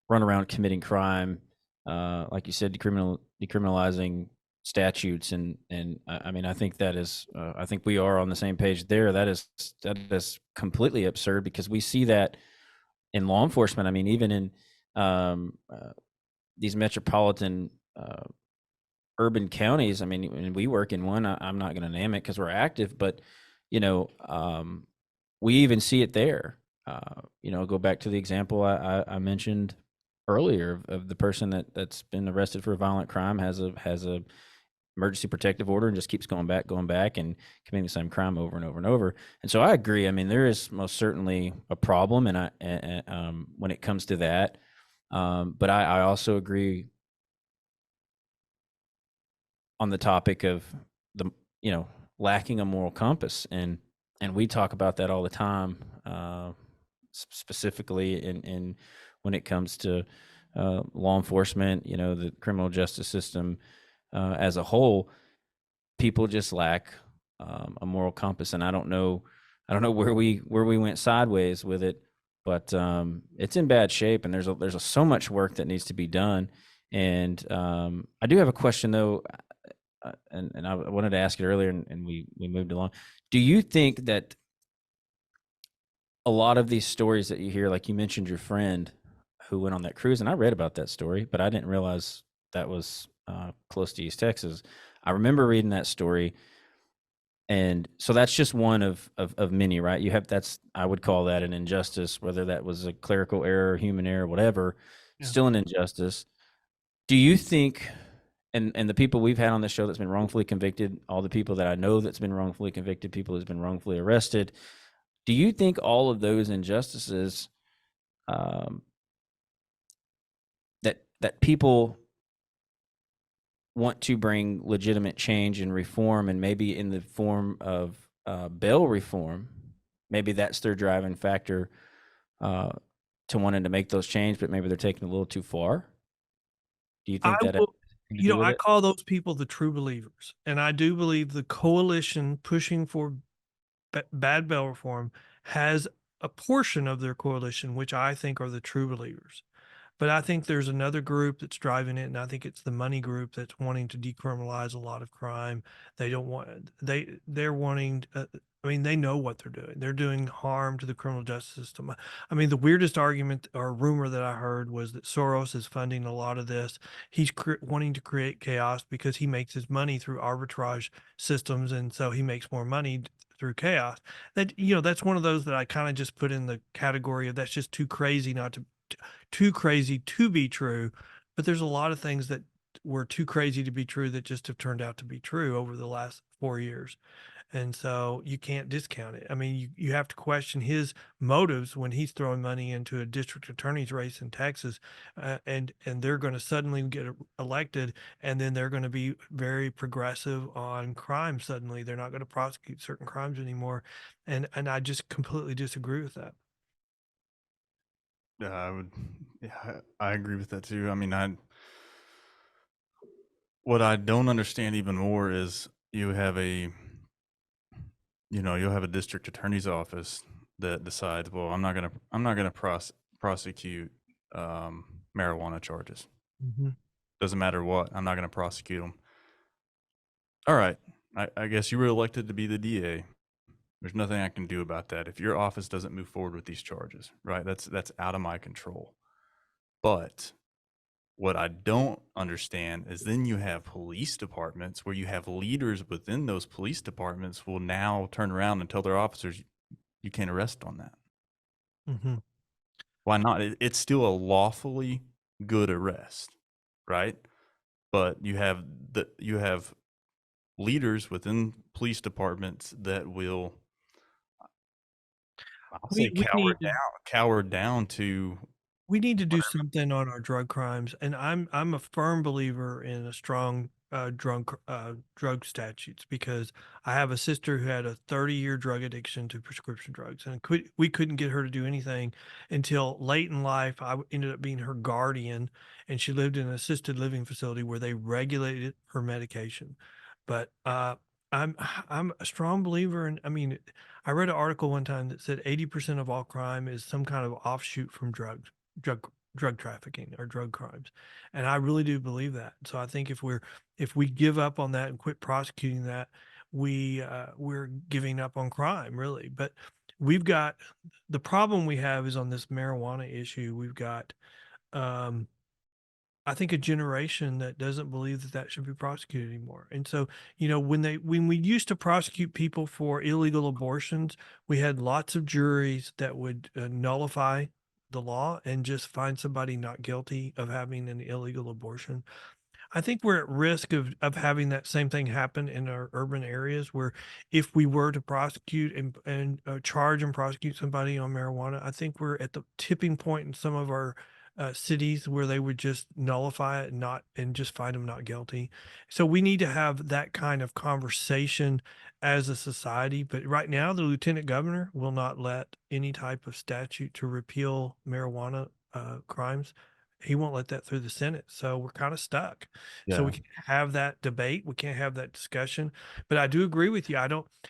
run around committing crime, like you said, decriminalizing statutes, and I mean, I think that is, I think we are on the same page there. That is completely absurd, because we see that in law enforcement. I mean, even in um, uh, these metropolitan urban counties. I mean, when we work in one, I'm not going to name it because we're active, but you know, we even see it there. Go back to the example I mentioned earlier of the person that's been arrested for a violent crime, has a emergency protective order, and just keeps going back and committing the same crime over and over and over. And so I agree. I mean, there is most certainly a problem, when it comes to that. But I also agree on the topic of the lacking a moral compass, and we talk about that all the time, specifically in when it comes to law enforcement, the criminal justice system as a whole. People just lack a moral compass, and I don't know where we went sideways with it, but it's in bad shape, and there's so much work that needs to be done. And I do have a question though, and I wanted to ask it earlier, and we moved along. Do you think that a lot of these stories that you hear, like you mentioned your friend who went on that cruise, and I read about that story, but I didn't realize that was close to East Texas. I remember reading that story, and so that's just one of many, right? You have I would call that an injustice, whether that was a clerical error, human error, whatever, Yeah. still an injustice. Do you think, and the people we've had on this show that's been wrongfully convicted, all the people that I know that's been wrongfully convicted, people who's been wrongfully arrested, do you think all of those injustices, um, that people want to bring legitimate change and reform, and maybe in the form of bail reform, maybe that's their driving factor uh, to wanting to make those change, but maybe they're taking it a little too far? Do you I think that has will, anything to do with I it? call those people the true believers. And I do believe the coalition pushing for bad bail reform has a portion of their coalition, which I think are the true believers. But I think there's another group that's driving it, and I think it's the money group that's wanting to decriminalize a lot of crime. They don't want they're wanting. I mean, they know what they're doing. They're doing harm to the criminal justice system. I mean, the weirdest argument or rumor that I heard was that Soros is funding a lot of this. He's wanting to create chaos because he makes his money through arbitrage systems, and so he makes more money through chaos. That that's one of those that I kind of just put in the category of that's just too crazy not to too crazy to be true. But there's a lot of things that were too crazy to be true that just have turned out to be true over the last 4 years. And so you can't discount it. I mean, you have to question his motives when he's throwing money into a district attorney's race in Texas, and they're going to suddenly get elected, and then they're going to be very progressive on crime. Suddenly, they're not going to prosecute certain crimes anymore, and I just completely disagree with that. Yeah, yeah, I agree with that too. I mean, what I don't understand even more is you'll have a district attorney's office that decides, well, I'm not gonna prosecute marijuana charges. Mhm. Doesn't matter what, I'm not gonna prosecute them. All right, I guess you were elected to be the DA. There's nothing I can do about that. If your office doesn't move forward with these charges, right? That's out of my control. But what I don't understand is then you have police departments where you have leaders within those police departments will now turn around and tell their officers, you can't arrest on that. Mhm. Why not? It's still a lawfully good arrest, right? But you have leaders within police departments that will, I'll say, We need to cower down to We need to do whatever. something on our drug crimes, and I'm a firm believer in a strong drug statutes, because I have a sister who had a 30-year drug addiction to prescription drugs, and we couldn't get her to do anything until late in life. Ended up being her guardian, and she lived in an assisted living facility where they regulated her medication. But I'm I'm a strong believer in. I mean, I read an article one time that said 80% of all crime is some kind of offshoot from drug drug trafficking or drug crimes, and I really do believe that. So I think if we give up on that and quit prosecuting that, we're giving up on crime, really. But we've got the problem we have is on this marijuana issue. We've got um, I think a generation that doesn't believe that that should be prosecuted anymore. And so, when we used to prosecute people for illegal abortions, we had lots of juries that would nullify the law and just find somebody not guilty of having an illegal abortion. I think we're at risk of having that same thing happen in our urban areas, where if we were to prosecute and charge and prosecute somebody on marijuana, I think we're at the tipping point in some of our cities where they would just nullify it and just find them not guilty. So we need to have that kind of conversation as a society. But right now, the lieutenant governor will not let any type of statute to repeal marijuana crimes. He won't let that through the Senate. So we're kind of stuck. So we Yeah. can't have that debate. We can't have that discussion. But I do agree with you.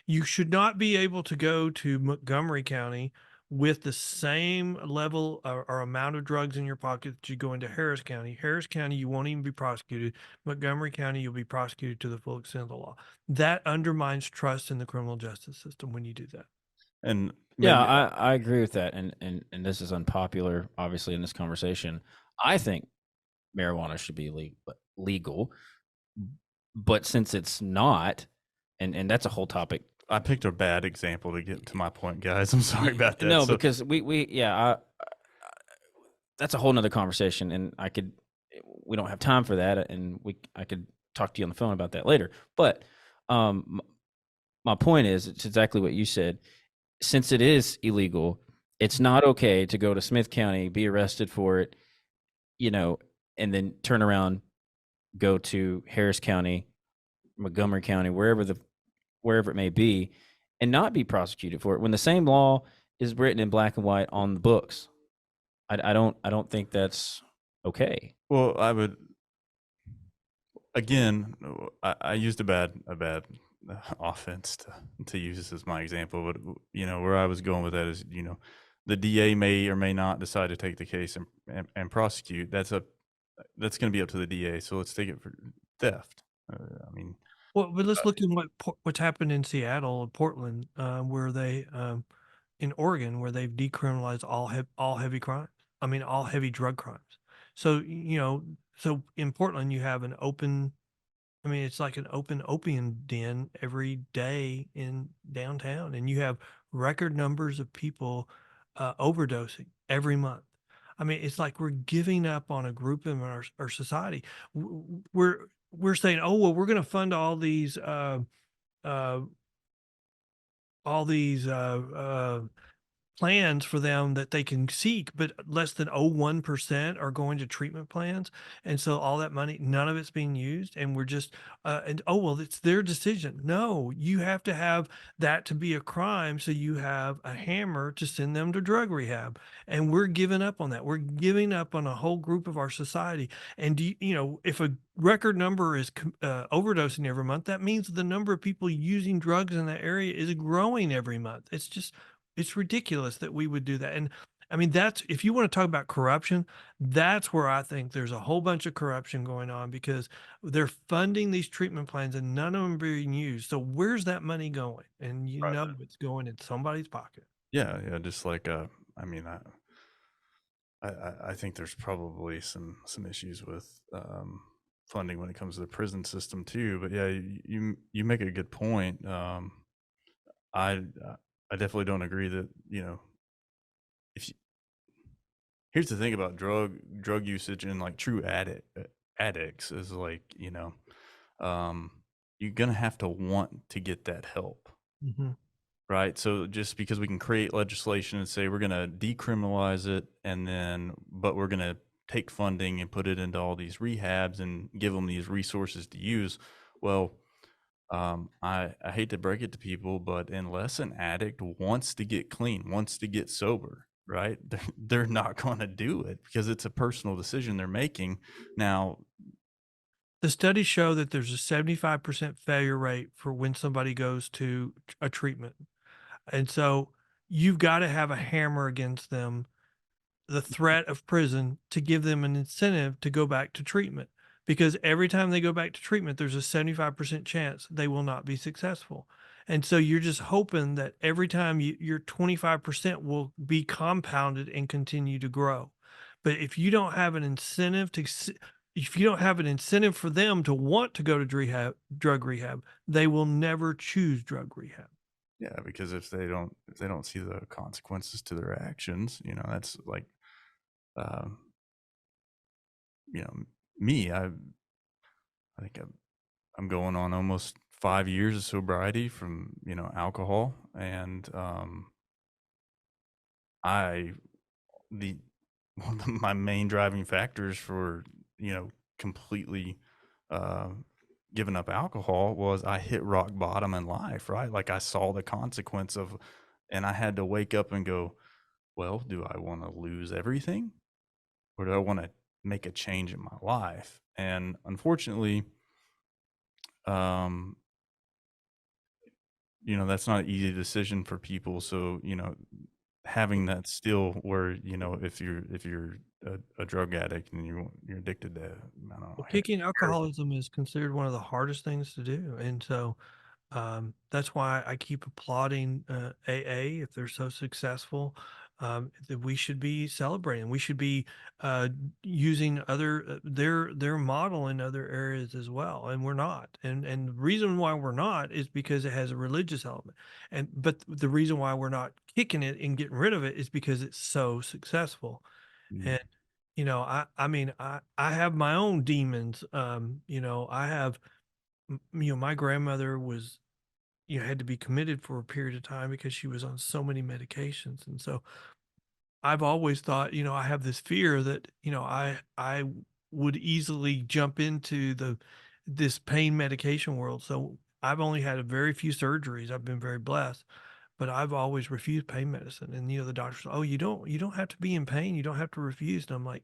You should not be able to go to Montgomery County with the same level or amount of drugs in your pocket that you go into Harris County. Harris County, you won't even be prosecuted. Montgomery County, you'll be prosecuted to the full extent of the law. That undermines trust in the criminal justice system when you do that. And Yeah, maybe I agree with that, and this is unpopular, obviously, in this conversation. I think marijuana should be legal, but since it's not, and that's a whole topic. I picked a bad example to get to my point, guys. I'm sorry about that. No, So because that's a whole nother conversation, and we don't have time for that, and I could talk to you on the phone about that later. But my point is, it's exactly what you said. Since it is illegal, it's not okay to go to Smith County, be arrested for it, and then turn around, go to Harris County, Montgomery County, wherever it may be, and not be prosecuted for it when the same law is written in black and white on the books. I don't think that's okay. well, I would again, I used a bad offense to use this as my example, but where I was going with that is, the DA may or may not decide to take the case and prosecute. That's going to be up to the DA. So let's take it for theft. I mean, Well, but let's look at what's happened in Seattle and Portland, where in Oregon, where they've decriminalized all heavy crimes. I mean, all heavy drug crimes. So so in Portland, you have an open. I mean, it's like an open opium den every day in downtown, and you have record numbers of people overdosing every month. I mean, it's like we're giving up on a group in our society. We're saying, oh well, we're going to fund all these. all these plans for them that they can seek, but less than 0.1% are going to treatment plans. And so all that money, none of it's being used. And we're just, and oh, well, it's their decision. No, you have to have that to be a crime. So you have a hammer to send them to drug rehab. And we're giving up on that. We're giving up on a whole group of our society. And, if a record number is overdosing every month, that means the number of people using drugs in that area is growing every month. It's ridiculous that we would do that. And I mean, that's if you want to talk about corruption, that's where I think there's a whole bunch of corruption going on because they're funding these treatment plans and none of them are being used. So where's that money going? And Right. it's going in somebody's pocket. Yeah, just like I mean, I think there's probably some issues with funding when it comes to the prison system too. But yeah, you make a good point. I I definitely don't agree that if you, here's the thing about drug usage and like true addicts is like um, you're gonna have to want to get that help. Mhm. Right. So just because we can create legislation and say we're going to decriminalize it but we're going to take funding and put it into all these rehabs and give them these resources to use. Well, I hate to break it to people, but unless an addict wants to get clean, wants to get sober, right, they're not going to do it because it's a personal decision they're making. Now, The studies show that there's a 75% failure rate for when somebody goes to a treatment. And so you've got to have a hammer against them, the threat of prison, to give them an incentive to go back to treatment. Because every time they go back to treatment, there's a 75% chance they will not be successful. And so you're just hoping that every time your 25% will be compounded and continue to grow. But if you don't have an incentive if you don't have an incentive for them to want to go to drug rehab, they will never choose drug rehab. yeah, because if they don't see the consequences to their actions, that's like, um, you know, me, I think I'm going on almost 5 years of sobriety from, alcohol. And, I, the, one of my main driving factors for, completely, uh, giving up alcohol was I hit rock bottom in life, right? Like I saw the consequence and I had to wake up and go, well, do I want to lose everything or do I want to make a change in my life? And unfortunately, um, that's not an easy decision for people. So, having that still where, if you're a drug addict and you're addicted to, I don't know, Well, kicking heroin. alcoholism is considered one of the hardest things to do, and so that's why I keep applauding AA if they're so successful. That we should be celebrating. We should be uh, using their model in other areas as well, and we're not. And the reason why we're not is because it has a religious element. And but the reason why we're not kicking it and getting rid of it is because it's so successful. Mm. And I mean I have my own demons. I have my grandmother was had to be committed for a period of time because she was on so many medications. And so I've always thought, I have this fear that, I would easily jump into this pain medication world. So I've only had a very few surgeries. I've been very blessed, but I've always refused pain medicine. And the doctor said, "Oh, you don't have to be in pain. You don't have to refuse." And I'm like,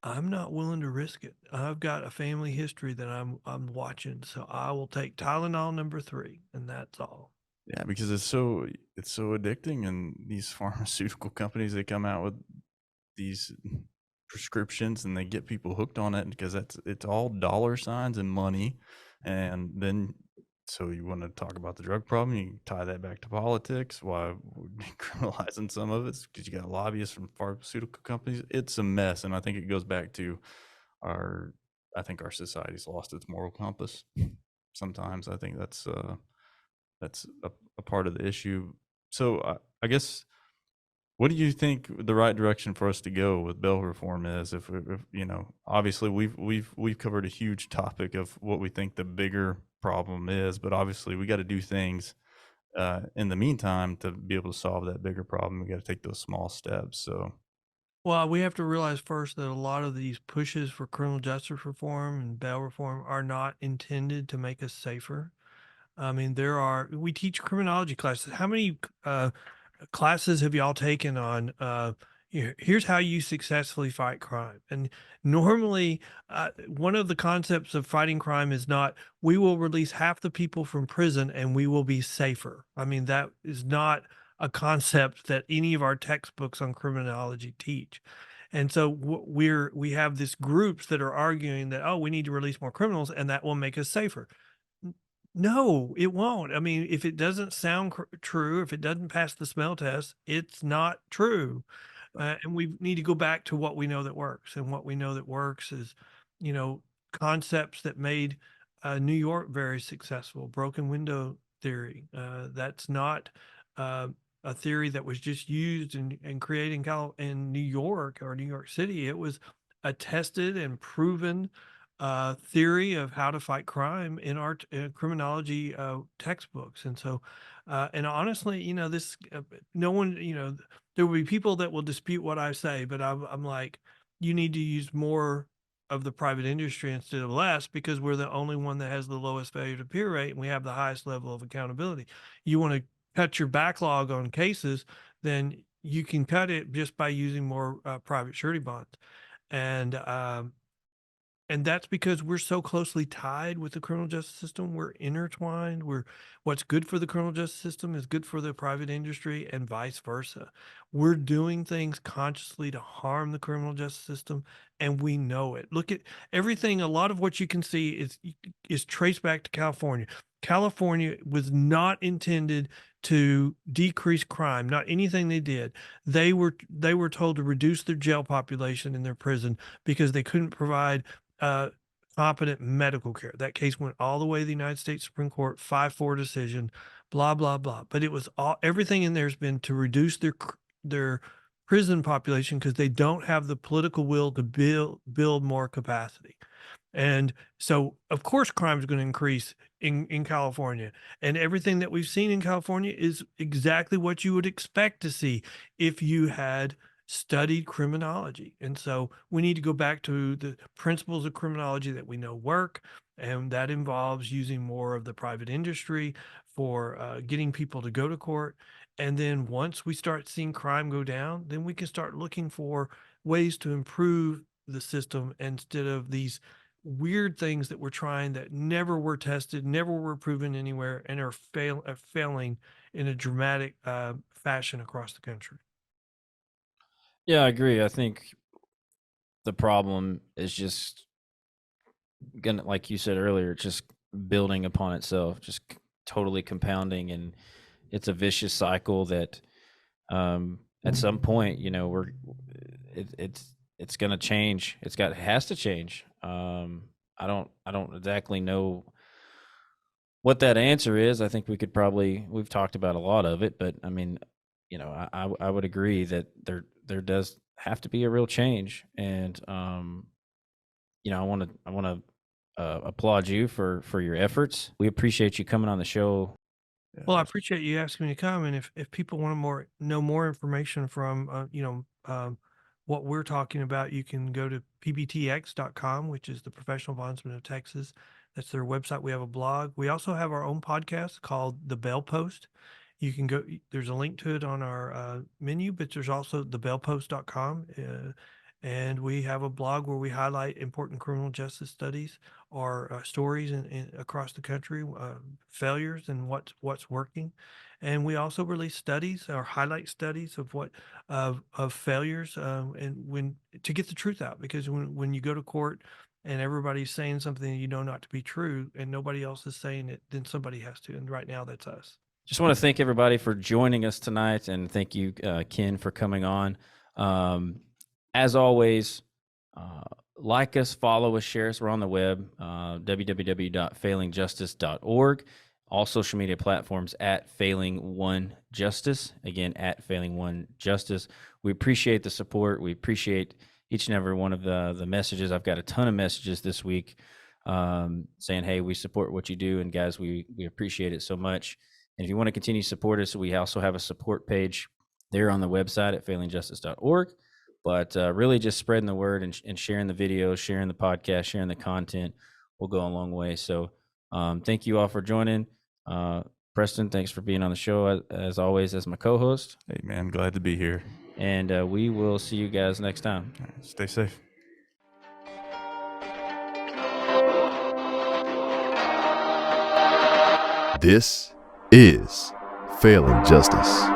I'm not willing to risk it. I've got a family history that I'm watching, so I will take Tylenol number 3, and that's all. Yeah, because it's so addicting, and these pharmaceutical companies, they come out with these prescriptions and they get people hooked on it because it's all dollar signs and money. And then so you want to talk about the drug problem, you tie that back to politics. Why we're decriminalizing some of it because you got lobbyists from pharmaceutical companies. It's a mess, and I think it goes back to our I think our society's lost its moral compass. Sometimes I think that's a part of the issue. So I guess, what do you think the right direction for us to go with bail reform is? If obviously we've covered a huge topic of what we think the bigger problem is, but obviously we got to do things in the meantime, to be able to solve that bigger problem, we got to take those small steps. So Well, we have to realize first that a lot of these pushes for criminal justice reform and bail reform are not intended to make us safer. I mean, we teach criminology classes. How many classes have y'all taken on here's how you successfully fight crime? And normally, one of the concepts of fighting crime is not we will release half the people from prison and we will be safer. I mean, that is not a concept that any of our textbooks on criminology teach. And so we have this groups that are arguing that, oh, we need to release more criminals and that will make us safer. No, it won't. I mean, if it doesn't sound true, if it doesn't pass the smell test, it's not true. And we need to go back to what we know that works. And what we know that works is, you know, concepts that made New York very successful. Broken window theory. That's not uh, a theory that was just used and created in New York or New York City. It was a tested and proven theory of how to fight crime in our criminology textbooks. And so, and honestly, you know, no one, you know, there will be people that will dispute what I say, but I'm like, you need to use more of the private industry instead of less because we're the only one that has the lowest failure to peer rate and we have the highest level of accountability. You want to cut your backlog on cases, then you can cut it just by using more private surety bonds. And and that's because we're so closely tied with the criminal justice system. We're intertwined. What's good for the criminal justice system is good for the private industry and vice versa. We're doing things consciously to harm the criminal justice system and we know it. Look at everything. A lot of what you can see is traced back to California. California was not intended to decrease crime, not anything they did. They were told to reduce their jail population in their prison because they couldn't provide uh, competent medical care. That case went all the way to the United States Supreme Court, 5-4 decision, blah blah blah. But it was everything in there has been to reduce their prison population because they don't have the political will to build more capacity. And so, of course, crime is going to increase in California. And everything that we've seen in California is exactly what you would expect to see if you had studied criminology. And so we need to go back to the principles of criminology that we know work. And that involves using more of the private industry for getting people to go to court. And then once we start seeing crime go down, then we can start looking for ways to improve the system instead of these weird things that we're trying that never were tested, never were proven anywhere, and are failing in a dramatic fashion across the country. Yeah, I agree. I think the problem is just gonna, like you said earlier, just building upon itself, just totally compounding, and it's a vicious cycle that at some point, you know, it's gonna change. It has to change. I don't exactly know what that answer is. I think we've talked about a lot of it, but I mean, you know, I would agree that there does have to be a real change, and you know, I want to applaud you for your efforts. We appreciate you coming on the show. yeah, Well, I appreciate you asking me to come. And if people want to know more information from, what we're talking about, you can go to pbtx.com, which is the Professional Bondsman of Texas. That's their website. We have a blog. We also have our own podcast called The Bail Post. You can go, there's a link to it on our menu, but there's also thebailpost.com. And we have a blog where we highlight important criminal justice studies or stories across the country, failures and what's working. And we also release studies or highlight studies of of failures and when to get the truth out. Because when you go to court and everybody's saying something you know not to be true and nobody else is saying it, then somebody has to. And right now that's us. Just want to thank everybody for joining us tonight, and thank you, Ken, for coming on. As always, like us, follow us, share us. We're on the web, www.failingjustice.org. All social media platforms at Failing One Justice. Again, at Failing One Justice. We appreciate the support. We appreciate each and every one of the messages. I've got a ton of messages this week saying, hey, we support what you do. And guys, we appreciate it so much. And if you want to continue to support us, we also have a support page there on the website at failingjustice.org. But really just spreading the word and sharing the videos, sharing the podcast, sharing the content will go a long way. So thank you all for joining. Preston, thanks for being on the show, as always, as my co-host. Hey, man, glad to be here. And we will see you guys next time. All right, stay safe. This is Failing Justice.